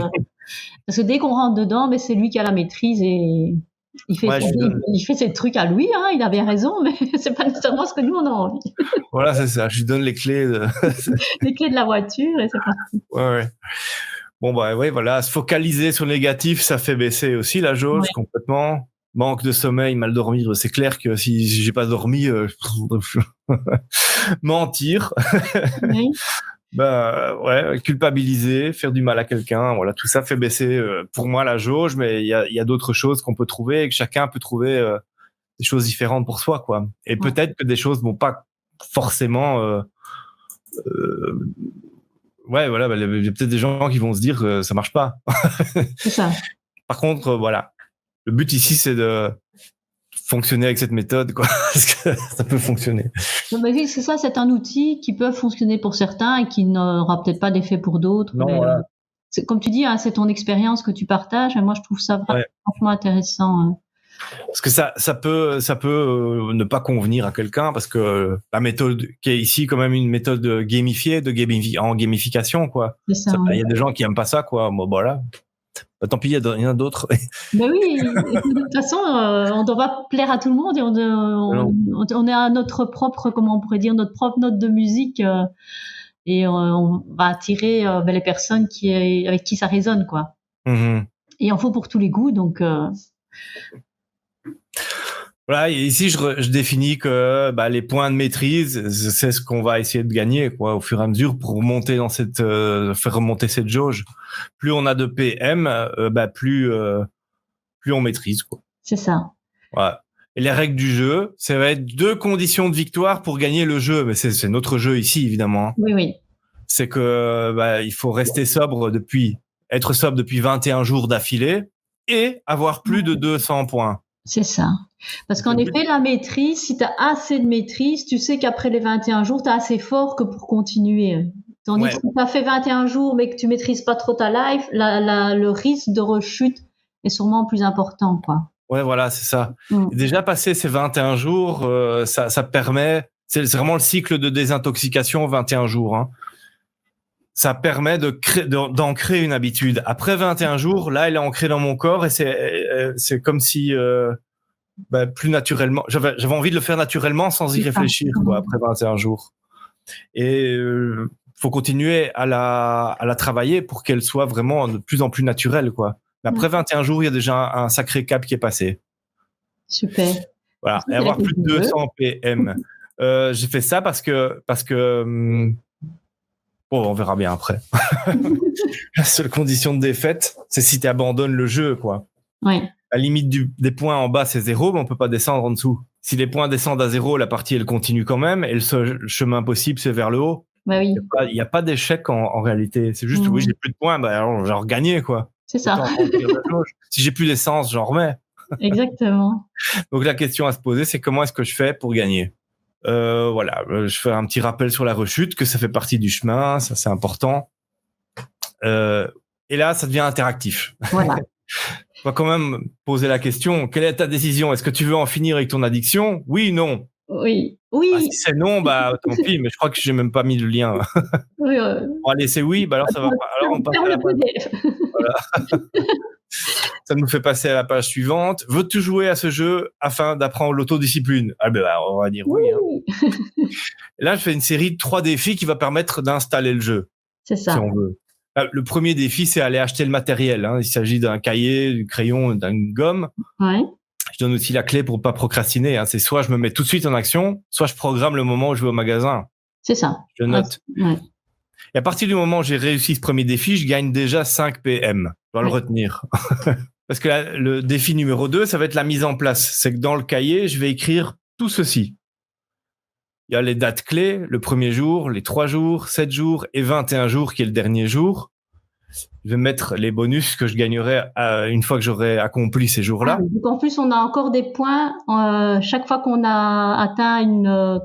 A: Parce que dès qu'on rentre dedans, mais c'est lui qui a la maîtrise et il fait ses trucs à lui, hein, il avait raison, mais c'est pas nécessairement ce que nous on a envie.
B: Voilà, c'est ça. Je lui donne les clés
A: les clés de la voiture et c'est parti.
B: Ouais. Bon, bah, ouais, voilà. Se focaliser sur le négatif, ça fait baisser aussi la jauge complètement. Manque de sommeil, mal dormir. C'est clair que si j'ai pas dormi, mentir.
A: Oui.
B: Bah, ouais, culpabiliser, faire du mal à quelqu'un. Voilà, tout ça fait baisser, pour moi, la jauge, mais il y a d'autres choses qu'on peut trouver et que chacun peut trouver, des choses différentes pour soi, quoi. Et peut-être que des choses vont pas forcément, ouais, voilà, bah, il y a peut-être des gens qui vont se dire que ça marche pas.
A: C'est ça.
B: Par contre, voilà. Le but ici, c'est de fonctionner avec cette méthode, quoi. Parce que ça peut fonctionner.
A: Mais oui, c'est ça, c'est un outil qui peut fonctionner pour certains et qui n'aura peut-être pas d'effet pour d'autres.
B: Non,
A: mais,
B: voilà.
A: comme tu dis, hein, c'est ton expérience que tu partages et moi je trouve ça franchement intéressant. Hein.
B: Parce que ça peut ne pas convenir à quelqu'un parce que la méthode qui est ici quand même une méthode gamifiée, en gamification, quoi.
A: C'est ça.
B: Il y a des gens qui aiment pas ça, quoi. Bon, voilà. Bah, tant pis, il y a rien d'autre.
A: Ben oui, de toute façon, on doit pas plaire à tout le monde et on est à notre propre, comment on pourrait dire, notre propre note de musique et on va attirer les personnes avec qui ça résonne, quoi.
B: Mm-hmm.
A: Et il en faut pour tous les goûts, donc.
B: Voilà, et ici je définis que les points de maîtrise, c'est ce qu'on va essayer de gagner, quoi, au fur et à mesure pour remonter dans faire remonter cette jauge. Plus on a de PM, plus on maîtrise, quoi.
A: C'est ça.
B: Voilà. Et les règles du jeu, ça va être 2 conditions de victoire pour gagner le jeu, mais c'est notre jeu ici évidemment. Hein.
A: Oui.
B: C'est que il faut rester être sobre depuis 21 jours d'affilée et avoir plus de 200 points.
A: C'est ça. Parce qu'en effet, la maîtrise, si tu as assez de maîtrise, tu sais qu'après les 21 jours, tu es assez fort que pour continuer. Tandis que si tu as fait 21 jours, mais que tu maîtrises pas trop ta life, le risque de rechute est sûrement plus important, quoi.
B: Ouais, voilà, c'est ça. Et déjà, passer ces 21 jours, ça permet, c'est vraiment le cycle de désintoxication 21 jours, hein. Ça permet d'ancrer une habitude. Après 21 jours, là, elle est ancrée dans mon corps et c'est comme si, plus naturellement, j'avais envie de le faire naturellement sans y réfléchir, quoi, après 21 jours. Et faut continuer à la travailler pour qu'elle soit vraiment de plus en plus naturelle, quoi. Mais après 21 jours, il y a déjà un sacré cap qui est passé.
A: Super.
B: Voilà, et avoir plus de 200 PM. J'ai fait ça parce que on verra bien après. La seule condition de défaite, c'est si tu abandonnes le jeu, quoi.
A: Oui.
B: La limite des points en bas, c'est 0, mais on peut pas descendre en dessous. Si les points descendent à 0, la partie, elle continue quand même, et le seul chemin possible, c'est vers le haut.
A: Bah oui.
B: Il y a pas d'échec en réalité. C'est juste, oui, j'ai plus de points, alors j'ai regagné, quoi.
A: C'est ça.
B: Si j'ai plus d'essence, j'en remets.
A: Exactement.
B: Donc la question à se poser, c'est comment est-ce que je fais pour gagner? Voilà, je fais un petit rappel sur la rechute, que ça fait partie du chemin, ça c'est important. Et là, ça devient interactif.
A: Voilà.
B: On va quand même poser la question, quelle est ta décision? Est-ce que tu veux en finir avec ton addiction? Oui, non.
A: Oui.
B: Si c'est non, tant pis, mais je crois que j'ai même pas mis le lien.
A: Oui,
B: Bon, allez, c'est oui, alors ça va pas. Alors on passe à la page. Voilà. Ça nous fait passer à la page suivante. Veux-tu jouer à ce jeu afin d'apprendre l'autodiscipline? On va dire oui. Hein. Et là, je fais une série de 3 défis qui va permettre d'installer le jeu.
A: C'est ça.
B: Si on veut. Le premier défi, c'est aller acheter le matériel. Hein. Il s'agit d'un cahier, du crayon, d'une gomme.
A: Ouais.
B: Je donne aussi la clé pour pas procrastiner. Hein. C'est soit je me mets tout de suite en action, soit je programme le moment où je vais au magasin.
A: C'est ça.
B: Je note.
A: Ouais.
B: Et à partir du moment où j'ai réussi ce premier défi, je gagne déjà 5 PM. Je dois le retenir. Parce que le défi numéro 2, ça va être la mise en place. C'est que dans le cahier, je vais écrire tout ceci. Il y a les dates clés, le premier jour, les 3 jours, 7 jours et 21 jours qui est le dernier jour. Je vais mettre les bonus que je gagnerai une fois que j'aurai accompli ces jours-là.
A: Donc en plus, on a encore des points chaque fois qu'on a atteint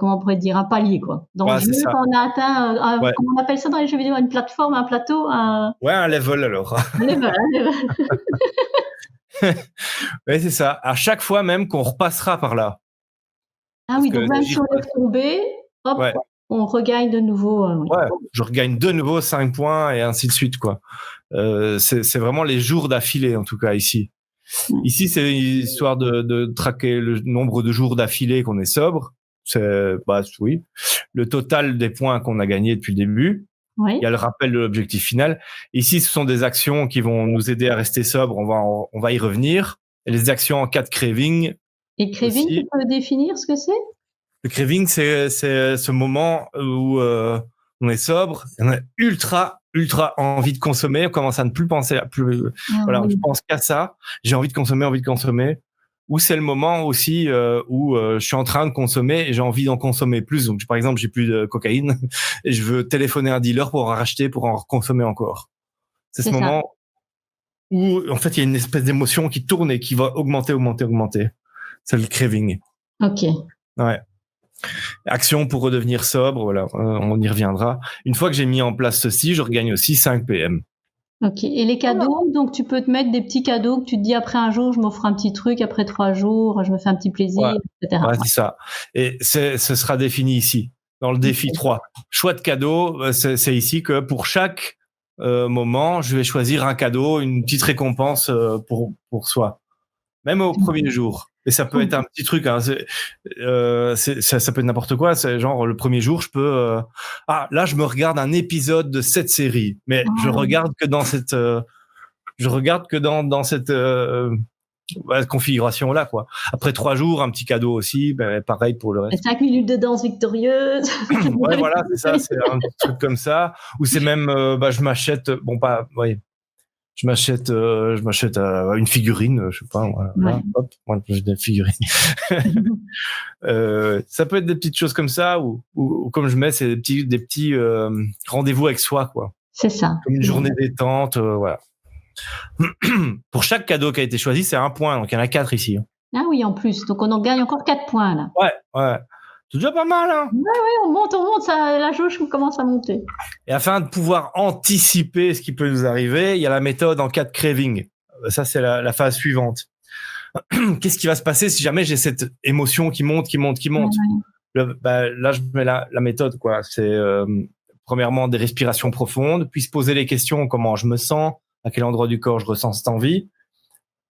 A: comment on pourrait dire, un palier, quoi. Dans le jeu, quand on a atteint, comment on appelle ça dans les jeux vidéo, une plateforme, un plateau,
B: Ouais, un level alors.
A: Un level.
B: Oui, c'est ça. À chaque fois même qu'on repassera par là.
A: Ah oui, donc même si on est tombé, hop, on regagne de nouveau. Oui.
B: Ouais, je regagne de nouveau 5 points et ainsi de suite, quoi. C'est vraiment les jours d'affilée, en tout cas, ici. Ici, c'est histoire de traquer le nombre de jours d'affilée qu'on est sobre. Oui. Le total des points qu'on a gagnés depuis le début.
A: Oui.
B: Il y a le rappel de l'objectif final. Ici, ce sont des actions qui vont nous aider à rester sobre. On va y revenir. Et les actions en cas de craving.
A: Et craving, tu peux définir ce que c'est?
B: Le craving, c'est ce moment où on est sobre, on a ultra envie de consommer, on commence à ne plus penser je pense qu'à ça, j'ai envie de consommer, ou c'est le moment aussi où je suis en train de consommer et j'ai envie d'en consommer plus. Donc par exemple, j'ai plus de cocaïne et je veux téléphoner à un dealer pour en racheter, pour en consommer encore. C'est ce moment où en fait il y a une espèce d'émotion qui tourne et qui va augmenter. C'est le craving.
A: OK.
B: Ouais. Action pour redevenir sobre, voilà, on y reviendra. Une fois que j'ai mis en place ceci, je regagne aussi 5 PM.
A: Ok. Et les cadeaux, donc tu peux te mettre des petits cadeaux que tu te dis après un jour, je m'offre un petit truc, après 3 jours, je me fais un petit plaisir, etc.
B: Ouais, c'est ça. Et ce sera défini ici, dans le défi 3. Choix de cadeau, c'est ici que pour chaque moment, je vais choisir un cadeau, une petite récompense pour soi. Même au premier jour. Et ça peut être un petit truc, hein. Ça peut être n'importe quoi. C'est genre le premier jour, je peux. Là, je me regarde un épisode de cette série, mais je regarde que dans cette. Configuration là, quoi. Après 3 jours, un petit cadeau aussi, pareil pour le reste.
A: 5 minutes de danse victorieuse.
B: Ouais, voilà, c'est ça, c'est un truc comme ça. Ou c'est même, je m'achète, je m'achète une figurine, je sais pas, hop, moi j'ai des figurines. Ça peut être des petites choses comme ça, ou comme je mets, c'est des petits rendez-vous avec soi, quoi.
A: C'est ça.
B: Comme une journée détente, voilà. Pour chaque cadeau qui a été choisi, c'est 1 point, donc il y en a 4 ici.
A: Ah oui, en plus, donc on en gagne encore 4 points là.
B: Ouais. C'est déjà pas mal, hein.
A: Ouais, on monte, ça, la jauge commence à monter.
B: Et afin de pouvoir anticiper ce qui peut nous arriver, il y a la méthode en cas de craving. Ça, c'est la phase suivante. Qu'est-ce qui va se passer si jamais j'ai cette émotion qui monte? Là, je mets la méthode, quoi. C'est premièrement des respirations profondes, puis se poser les questions, comment je me sens, à quel endroit du corps je ressens cette envie,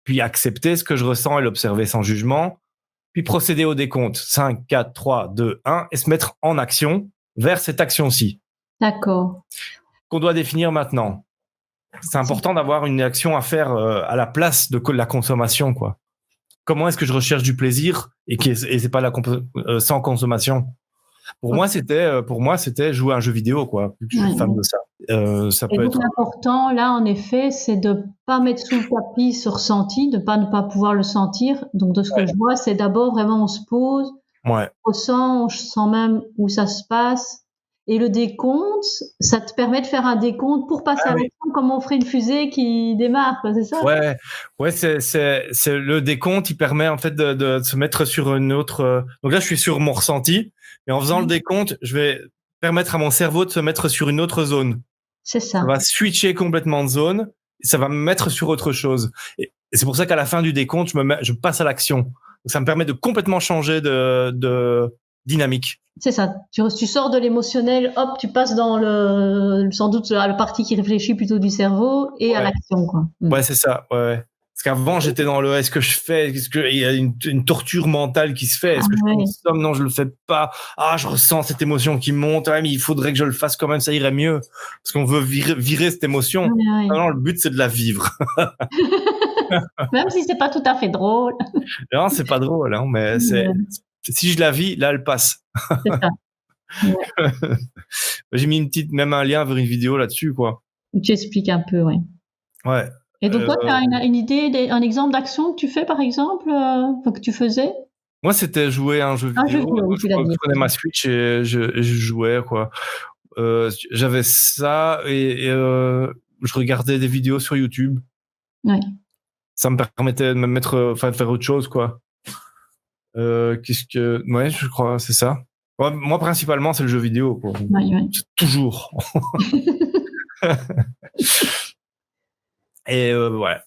B: puis accepter ce que je ressens et l'observer sans jugement, puis procéder au décompte 5, 4, 3, 2, 1 et se mettre en action vers cette action-ci.
A: D'accord.
B: Qu'on doit définir maintenant. C'est important d'avoir une action à faire à la place de la consommation, quoi. Comment est-ce que je recherche du plaisir et c'est pas sans consommation? Pour moi, c'était jouer à un jeu vidéo, quoi. Je suis fan de ça. Ça peut être.
A: L'important, là, en effet, c'est de pas mettre sous le tapis ce ressenti, de ne pas pouvoir le sentir. Donc, de ce que je vois, c'est d'abord vraiment on se pose, on ressent, on sent même où ça se passe. Et le décompte, ça te permet de faire un décompte pour passer à l'action, comme on ferait une fusée qui démarre, quoi, c'est ça?
B: Ouais, c'est le décompte, il permet en fait de se mettre sur une autre. Donc là, je suis sur mon ressenti, mais en faisant le décompte, je vais permettre à mon cerveau de se mettre sur une autre zone.
A: C'est ça.
B: Ça va switcher complètement de zone, et ça va me mettre sur autre chose. Et c'est pour ça qu'à la fin du décompte, je passe à l'action. Donc ça me permet de complètement changer de dynamique.
A: C'est ça. Tu sors de l'émotionnel, hop, tu passes dans sans doute la partie qui réfléchit plutôt du cerveau et à l'action, quoi.
B: Ouais, c'est ça. Ouais. Parce qu'avant, j'étais dans est-ce que je fais, il y a une torture mentale qui se fait, est-ce que je consomme? Non, je le fais pas. Je ressens cette émotion qui monte. Mais il faudrait que je le fasse quand même, ça irait mieux. Parce qu'on veut virer cette émotion. Non, le but, c'est de la vivre.
A: Même si c'est pas tout à fait drôle.
B: Non, c'est pas drôle, hein, mais si je la vis, là, elle passe.
A: C'est ça.
B: J'ai mis même un lien vers une vidéo là-dessus, quoi.
A: Tu expliques un peu, oui.
B: Ouais.
A: Et donc, toi, tu as une idée, un exemple d'action que tu fais, par exemple, que tu faisais?
B: Moi, c'était jouer à un jeu vidéo. Je prenais ma Switch et je jouais, quoi. J'avais ça et je regardais des vidéos sur YouTube.
A: Ouais.
B: Ça me permettait de me mettre, de faire autre chose, quoi. Je crois, c'est ça. Moi, principalement, c'est le jeu vidéo, quoi. Toujours. Et voilà.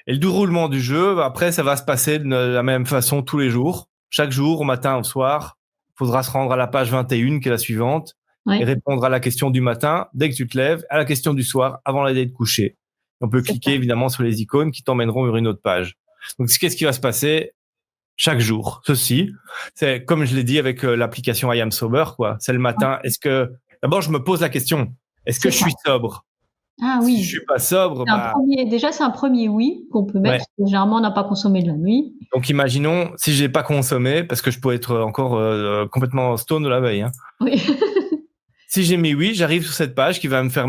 B: Et le déroulement du jeu, après, ça va se passer de la même façon tous les jours. Chaque jour, au matin, au soir. faudra se rendre à la page 21, qui est la suivante, et répondre à la question du matin, dès que tu te lèves, à la question du soir, avant d'aller te coucher. On peut cliquer évidemment sur les icônes qui t'emmèneront vers une autre page. Donc, qu'est-ce qui va se passer chaque jour? Ceci, c'est comme je l'ai dit avec l'application I Am Sober, quoi. C'est le matin. Est-ce que d'abord je me pose la question, est-ce que je suis sobre?
A: Ah oui.
B: Si je suis pas sobre,
A: c'est un premier oui qu'on peut mettre. Ouais. Généralement, on n'a pas consommé de la nuit.
B: Donc, imaginons si j'ai pas consommé, parce que je peux être encore complètement stone de la veille. Hein.
A: Oui.
B: Si j'ai mis oui, j'arrive sur cette page qui va me faire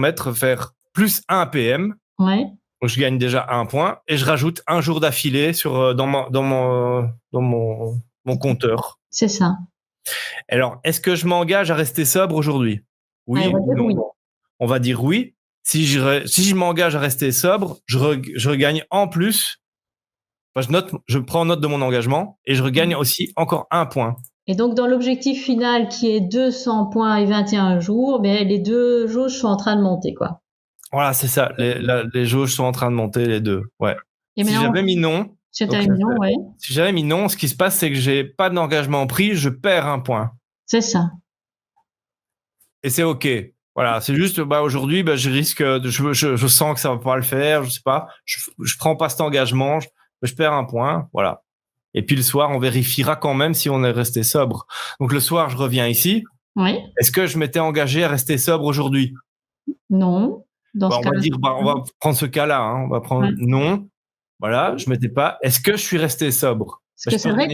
B: plus 1 PM.
A: Ouais.
B: Donc, je gagne déjà 1 point et je rajoute un jour d'affilée dans mon compteur.
A: C'est ça.
B: Alors, est-ce que je m'engage à rester sobre aujourd'hui? Oui ou non? Oui. On va dire oui. Si je m'engage à rester sobre, je regagne en plus. Enfin, je prends note de mon engagement et je regagne aussi encore 1 point.
A: Et donc, dans l'objectif final qui est 200 points et 21 jours, les deux jauges sont en train de monter, quoi.
B: Voilà, c'est ça. Les jauges sont en train de monter, les deux. Ouais.
A: Et
B: si j'avais mis non,
A: si j'avais
B: mis non, ce qui se passe, c'est que j'ai pas d'engagement pris, je perds 1 point.
A: C'est ça.
B: Et c'est OK. Voilà, c'est juste, aujourd'hui, je risque, je sens que ça va pas le faire, je sais pas, je prends pas cet engagement, je perds 1 point, voilà. Et puis le soir, on vérifiera quand même si on est resté sobre. Donc le soir, je reviens ici.
A: Oui.
B: Est-ce que je m'étais engagé à rester sobre aujourd'hui?
A: Non.
B: On va dire, on va prendre ce cas-là, hein. On va prendre non. Voilà, je m'étais pas. Est-ce que je suis resté sobre?
A: Parce que c'est vrai que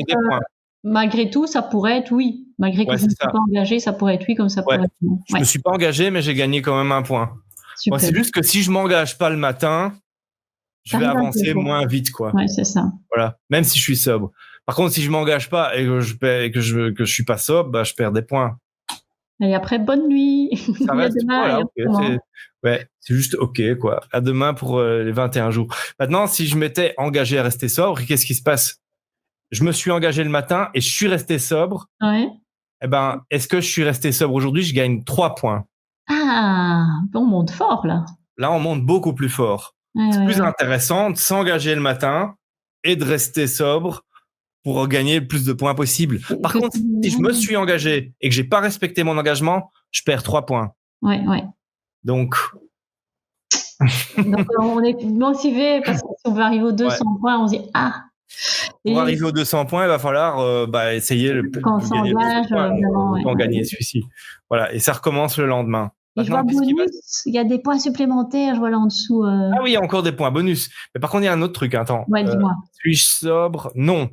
A: malgré tout, ça pourrait être oui. Malgré que je ne suis pas engagé, ça pourrait être oui comme ça pourrait être non.
B: Je me suis pas engagé, mais j'ai gagné quand même 1 point. Bon, c'est juste que si je m'engage pas le matin, je vais avancer moins vite, quoi.
A: Ouais, c'est ça.
B: Voilà, même si je suis sobre. Par contre, si je m'engage pas et que je suis pas sobre, je perds des points.
A: Et après, bonne nuit.
B: Ça reste, c'est juste OK, quoi. À demain pour les 21 jours. Maintenant, si je m'étais engagé à rester sobre, qu'est-ce qui se passe? Je me suis engagé le matin et je suis resté sobre.
A: Ouais.
B: Est-ce que je suis resté sobre aujourd'hui? Je gagne 3 points.
A: Ah, on monte fort, là.
B: Là, on monte beaucoup plus fort. C'est plus intéressant de s'engager le matin et de rester sobre pour gagner le plus de points possible. Par contre, si je me suis engagé et que j'ai pas respecté mon engagement, je perds 3 points.
A: Ouais.
B: Donc,
A: on est motivé parce que si on veut arriver aux 200 points, on se dit
B: Pour arriver aux 200 points, il va falloir essayer
A: quand on s'engage,
B: vraiment gagner celui-ci. Voilà, et ça recommence le lendemain.
A: Et je vois bonus, il y a des points supplémentaires, je vois là en dessous.
B: Ah oui, il y a encore des points bonus. Mais par contre, il y a un autre truc. Attends.
A: Ouais, dis-moi.
B: Suis-je sobre? Non.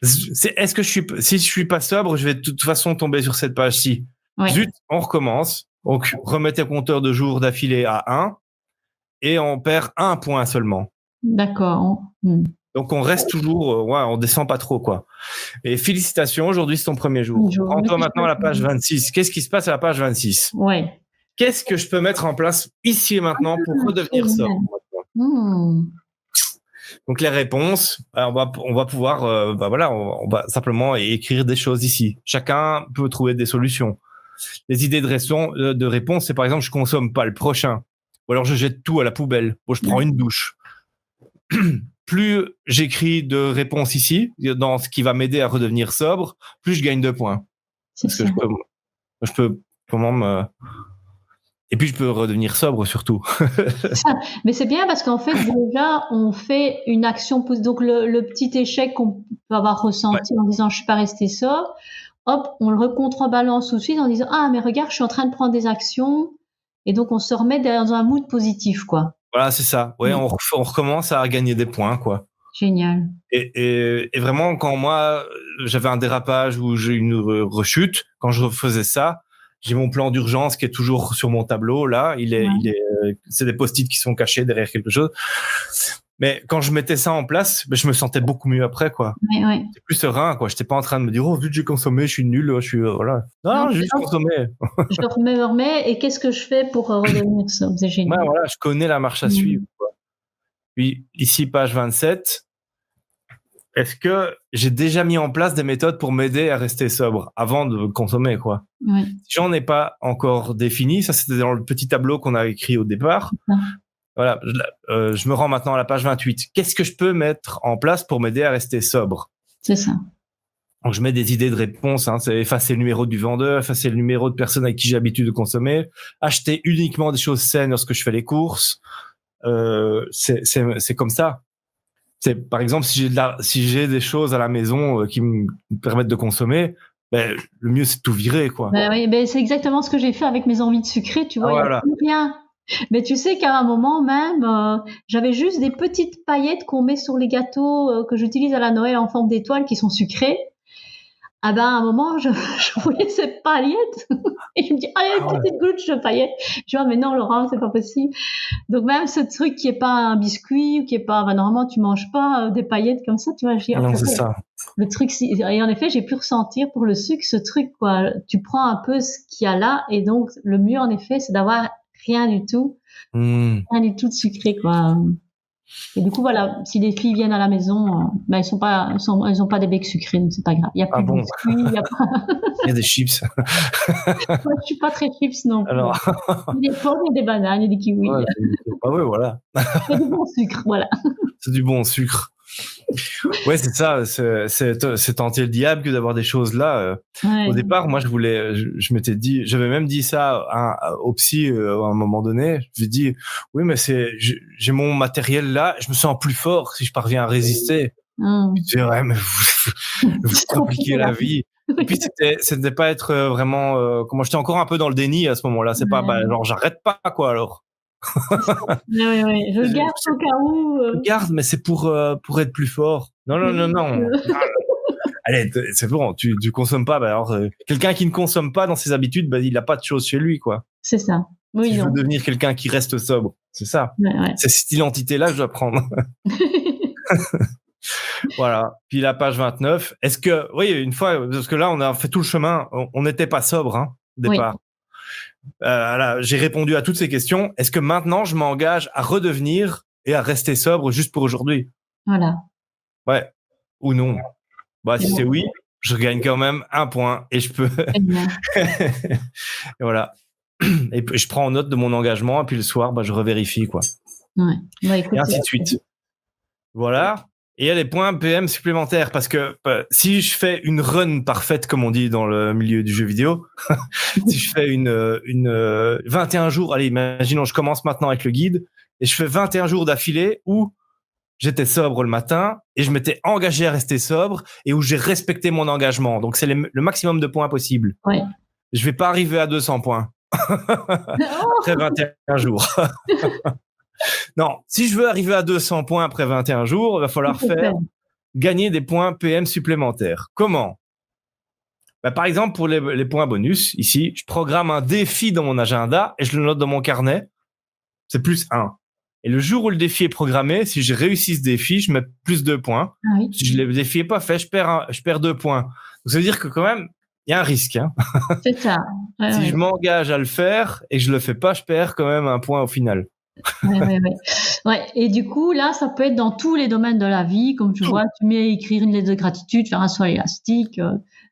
B: Est-ce que si je suis pas sobre, je vais de toute façon tomber sur cette page-ci. Ouais. Zut, on recommence. Donc, remettez le compteur de jours d'affilée à 1 et on perd 1 point seulement.
A: D'accord.
B: Donc, on reste toujours, on descend pas trop, quoi. Et félicitations, aujourd'hui, c'est ton premier jour. Prends-toi maintenant à la page 26. Qu'est-ce qui se passe à la page 26?
A: Ouais.
B: Qu'est-ce que je peux mettre en place ici et maintenant pour redevenir sobre? Donc, les réponses, on va pouvoir, on va simplement écrire des choses ici. Chacun peut trouver des solutions. Les idées de réponse, c'est par exemple, je consomme pas le prochain. Ou alors, je jette tout à la poubelle. Ou je prends une douche. Plus j'écris de réponses ici, dans ce qui va m'aider à redevenir sobre, plus je gagne 2 points. Parce que je peux comment et puis je peux redevenir sobre surtout.
A: Mais c'est bien parce qu'en fait déjà on fait une action. Donc le petit échec qu'on peut avoir ressenti en disant je suis pas resté sobre, hop, on le recontrebalance tout de suite en disant mais regarde, je suis en train de prendre des actions, et donc on se remet dans un mood positif, quoi.
B: Voilà, c'est ça. Ouais, on recommence à gagner des points, quoi.
A: Génial.
B: Et vraiment, quand moi, j'avais un dérapage ou j'ai une rechute, quand je faisais ça, j'ai mon plan d'urgence qui est toujours sur mon tableau, là. C'est des post-it qui sont cachés derrière quelque chose. Mais quand je mettais ça en place, je me sentais beaucoup mieux après, quoi.
A: Ouais.
B: C'est plus serein, quoi. J'étais pas en train de me dire, vu que j'ai consommé, je suis nul, voilà. Non, j'ai juste consommé.
A: Je remets, et qu'est-ce que je fais pour redevenir sobre? C'est génial.
B: Ouais, voilà, je connais la marche à suivre, quoi. Puis, ici, page 27. Est-ce que j'ai déjà mis en place des méthodes pour m'aider à rester sobre avant de consommer, quoi?
A: Ouais.
B: Si j'en ai pas encore défini, ça c'était dans le petit tableau qu'on a écrit au départ. Voilà, je me rends maintenant à la page 28. Qu'est-ce que je peux mettre en place pour m'aider à rester sobre?
A: C'est ça.
B: Donc, je mets des idées de réponse, hein. C'est effacer le numéro du vendeur, effacer le numéro de personne avec qui j'ai l'habitude de consommer, acheter uniquement des choses saines lorsque je fais les courses. C'est comme ça. C'est, par exemple, si j'ai des choses à la maison qui me permettent de consommer, ben, le mieux, c'est de tout virer, quoi.
A: Ben oui, ben c'est exactement ce que j'ai fait avec mes envies de sucrer, tu vois, il n'y a plus rien. Mais tu sais qu'à un moment même, j'avais juste des petites paillettes qu'on met sur les gâteaux que j'utilise à la Noël en forme d'étoiles qui sont sucrées. Ah ben, à un moment, je voyais ces paillettes et je me dis, allez, une petite goutte de paillettes. Je dis, mais non, Laurent, c'est pas possible. Donc, même ce truc qui est pas un biscuit ou qui est pas, normalement, tu manges pas des paillettes comme ça, tu vois. Je dis,
B: non, c'est ça.
A: Le truc, et en effet, j'ai pu ressentir pour le sucre ce truc, quoi. Tu prends un peu ce qu'il y a là et donc, le mieux, en effet, c'est d'avoir rien du tout. Rien du tout de sucré, quoi. Et du coup, voilà, si les filles viennent à la maison, ben elles ont pas des becs sucrés, donc c'est pas grave. Il y a plus de biscuits, il y a pas.
B: Il y a des chips.
A: Moi, je suis pas très chips non plus.
B: Alors.
A: Il y a des pommes, il y a des bananes, il y a des kiwis.
B: Ouais, voilà.
A: C'est du bon sucre, voilà.
B: C'est du bon sucre. Ouais, c'est ça. C'est tenter le diable que d'avoir des choses là. Ouais. Au départ, moi, je m'étais dit, j'avais même dit ça au psy à un moment donné. Je lui ai dit, oui, mais j'ai mon matériel là, je me sens plus fort si je parviens à résister. Je dis, ouais, mais vous compliquez la vie. Et puis c'était pas être vraiment, comment j'étais encore un peu dans le déni à ce moment-là. C'est pas, genre, j'arrête pas, quoi, alors.
A: Oui. Je le garde au cas où.
B: Je le garde, mais c'est pour être plus fort. Non. Allez, c'est bon, tu consommes pas. Bah alors, quelqu'un qui ne consomme pas dans ses habitudes, bah, il a pas de choses chez lui, quoi.
A: C'est ça. Oui,
B: si je veux devenir quelqu'un qui reste sobre, c'est ça.
A: Ouais.
B: C'est cette identité-là que je dois prendre. Voilà. Puis la page 29. Est-ce que, oui, une fois, parce que là, on a fait tout le chemin, on n'était pas sobre, hein, au départ. Oui. J'ai répondu à toutes ces questions. Est-ce que maintenant, je m'engage à redevenir et à rester sobre juste pour aujourd'hui?
A: Voilà.
B: Ouais. Ou non? Bah, si c'est oui, je gagne quand même 1 point et je peux. Et voilà. Et je prends en note de mon engagement et puis le soir, bah, je revérifie, quoi.
A: Ouais. Bah, écoute,
B: et ainsi de suite. Voilà. Et il y a des points PM supplémentaires parce que si je fais une run parfaite, comme on dit dans le milieu du jeu vidéo, si je fais une 21 jours, allez, imaginons, je commence maintenant avec le guide et je fais 21 jours d'affilée où j'étais sobre le matin et je m'étais engagé à rester sobre et où j'ai respecté mon engagement. Donc, c'est le maximum de points possible.
A: Ouais.
B: Je vais pas arriver à 200 points après 21 jours. Non, si je veux arriver à 200 points après 21 jours, il va falloir gagner des points PM supplémentaires. Comment? Bah, par exemple, pour les points bonus, ici, je programme un défi dans mon agenda et je le note dans mon carnet. C'est plus 1. Et le jour où le défi est programmé, si j'ai réussi ce défi, je mets plus 2 points.
A: Ah oui.
B: Si le défi n'est pas fait, je perds 2 points. Donc, ça veut dire que quand même, il y a un risque. Hein.
A: C'est ça. Ouais,
B: si je m'engage à le faire et que je le fais pas, je perds quand même 1 point au final.
A: Ouais. Et du coup, là, ça peut être dans tous les domaines de la vie. Comme tu vois, tu mets écrire une lettre de gratitude, faire un saut élastique.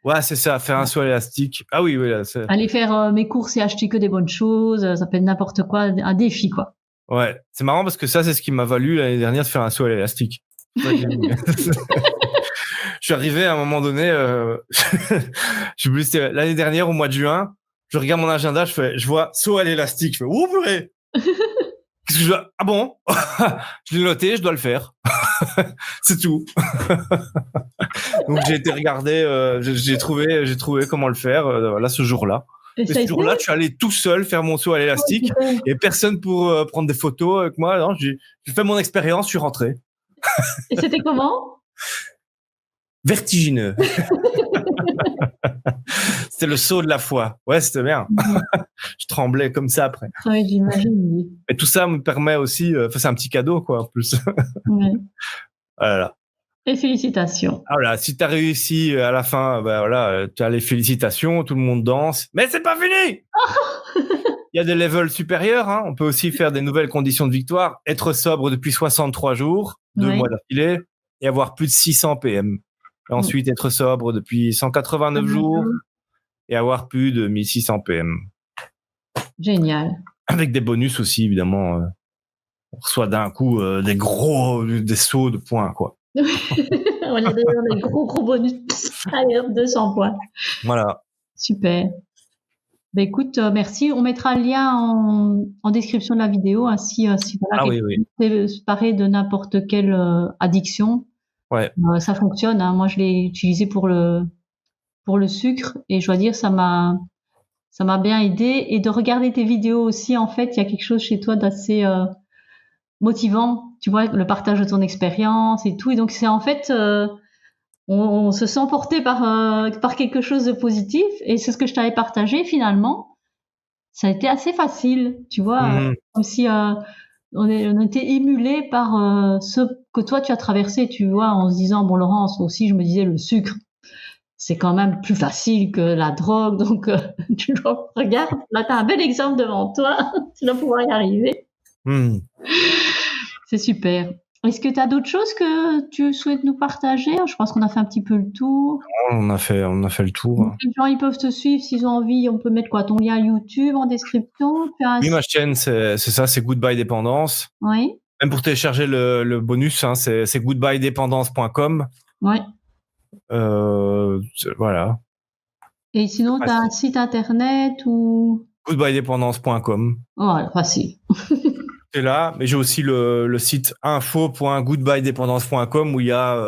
B: Ouais, c'est ça, faire un saut élastique. Ah oui, là, c'est...
A: Aller faire mes courses et acheter que des bonnes choses. Ça peut être n'importe quoi, un défi, quoi.
B: Ouais, c'est marrant parce que ça, c'est ce qui m'a valu l'année dernière de faire un saut à l'élastique. Je suis arrivé à un moment donné, je sais plus, c'était l'année dernière au mois de juin, je regarde mon agenda, je vois saut à l'élastique, je fais oh purée. Ah bon? Je l'ai noté, je dois le faire. C'est tout. Donc j'ai été regarder, j'ai trouvé comment le faire là ce jour-là. Et ce jour-là, je suis allé tout seul faire mon saut à l'élastique et personne pour prendre des photos avec moi. Non, j'ai fait mon expérience, je suis rentré.
A: Et c'était comment?
B: Vertigineux. C'était le saut de la foi. Ouais, c'était bien. Je tremblais comme ça après.
A: Oui, j'imagine.
B: Et tout ça me permet aussi, c'est un petit cadeau, quoi, en plus.
A: Ouais.
B: Voilà.
A: Et félicitations.
B: Ah voilà, si t'as réussi à la fin, ben voilà, tu as les félicitations, tout le monde danse. Mais c'est pas fini! Il y a des levels supérieurs, hein. On peut aussi faire des nouvelles conditions de victoire, être sobre depuis 63 jours, 2 mois d'affilée, et avoir plus de 600 PM. Et ensuite, être sobre depuis 189 jours et avoir plus de 1600 PM.
A: Génial.
B: Avec des bonus aussi, évidemment. On reçoit d'un coup des sauts de points, quoi.
A: On a des gros bonus. Allez, hop, 200 points.
B: Voilà.
A: Super. Ben écoute, merci. On mettra le lien en description de la vidéo, ainsi si voilà, se parer de n'importe quelle addiction.
B: Ouais.
A: Ça fonctionne. Hein. Moi, je l'ai utilisé pour le sucre et je dois dire ça m'a bien aidé. Et de regarder tes vidéos aussi, en fait, il y a quelque chose chez toi d'assez motivant. Tu vois, le partage de ton expérience et tout. Et donc c'est en fait on se sent porté par quelque chose de positif, et c'est ce que je t'avais partagé finalement. Ça a été assez facile, tu vois, comme si on était émulé par ce que toi tu as traversé, tu vois, en se disant bon, Laurence, aussi je me disais le sucre c'est quand même plus facile que la drogue, donc tu regarde, là t'as un bel exemple devant toi, tu vas pouvoir y arriver. C'est super. Est-ce que tu as d'autres choses que tu souhaites nous partager? Je pense qu'on a fait un petit peu le tour.
B: On a fait le tour.
A: Donc, les gens, ils peuvent te suivre s'ils ont envie. On peut mettre quoi? Ton lien YouTube en description?
B: Oui, ma chaîne, c'est ça, c'est Goodbye Dépendance.
A: Oui.
B: Même pour télécharger le bonus, hein, c'est goodbyedépendance.com.
A: Oui.
B: Voilà.
A: Et sinon, tu as un site internet ou?
B: goodbyedépendance.com.
A: Voilà, facile.
B: C'est là, mais j'ai aussi le site info.goodbyedépendance.com où il y a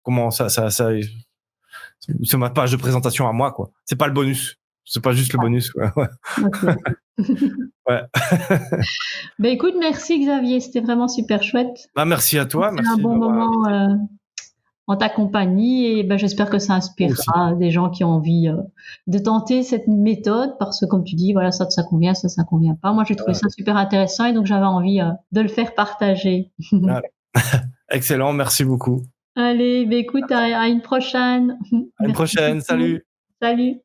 B: comment ça c'est ma page de présentation à moi, quoi. C'est pas le bonus, c'est pas juste le bonus. Ouais. Okay. Ouais.
A: Ben écoute, merci Xavier, c'était vraiment super chouette.
B: Bah merci à toi, merci.
A: Un bon moment en ta compagnie, et ben j'espère que ça inspirera des gens qui ont envie de tenter cette méthode, parce que comme tu dis, voilà, ça convient, ça convient pas. Moi, j'ai trouvé ça super intéressant, et donc j'avais envie de le faire partager.
B: Excellent, merci beaucoup.
A: Allez, ben écoute, à une prochaine.
B: À une prochaine, salut.
A: Salut.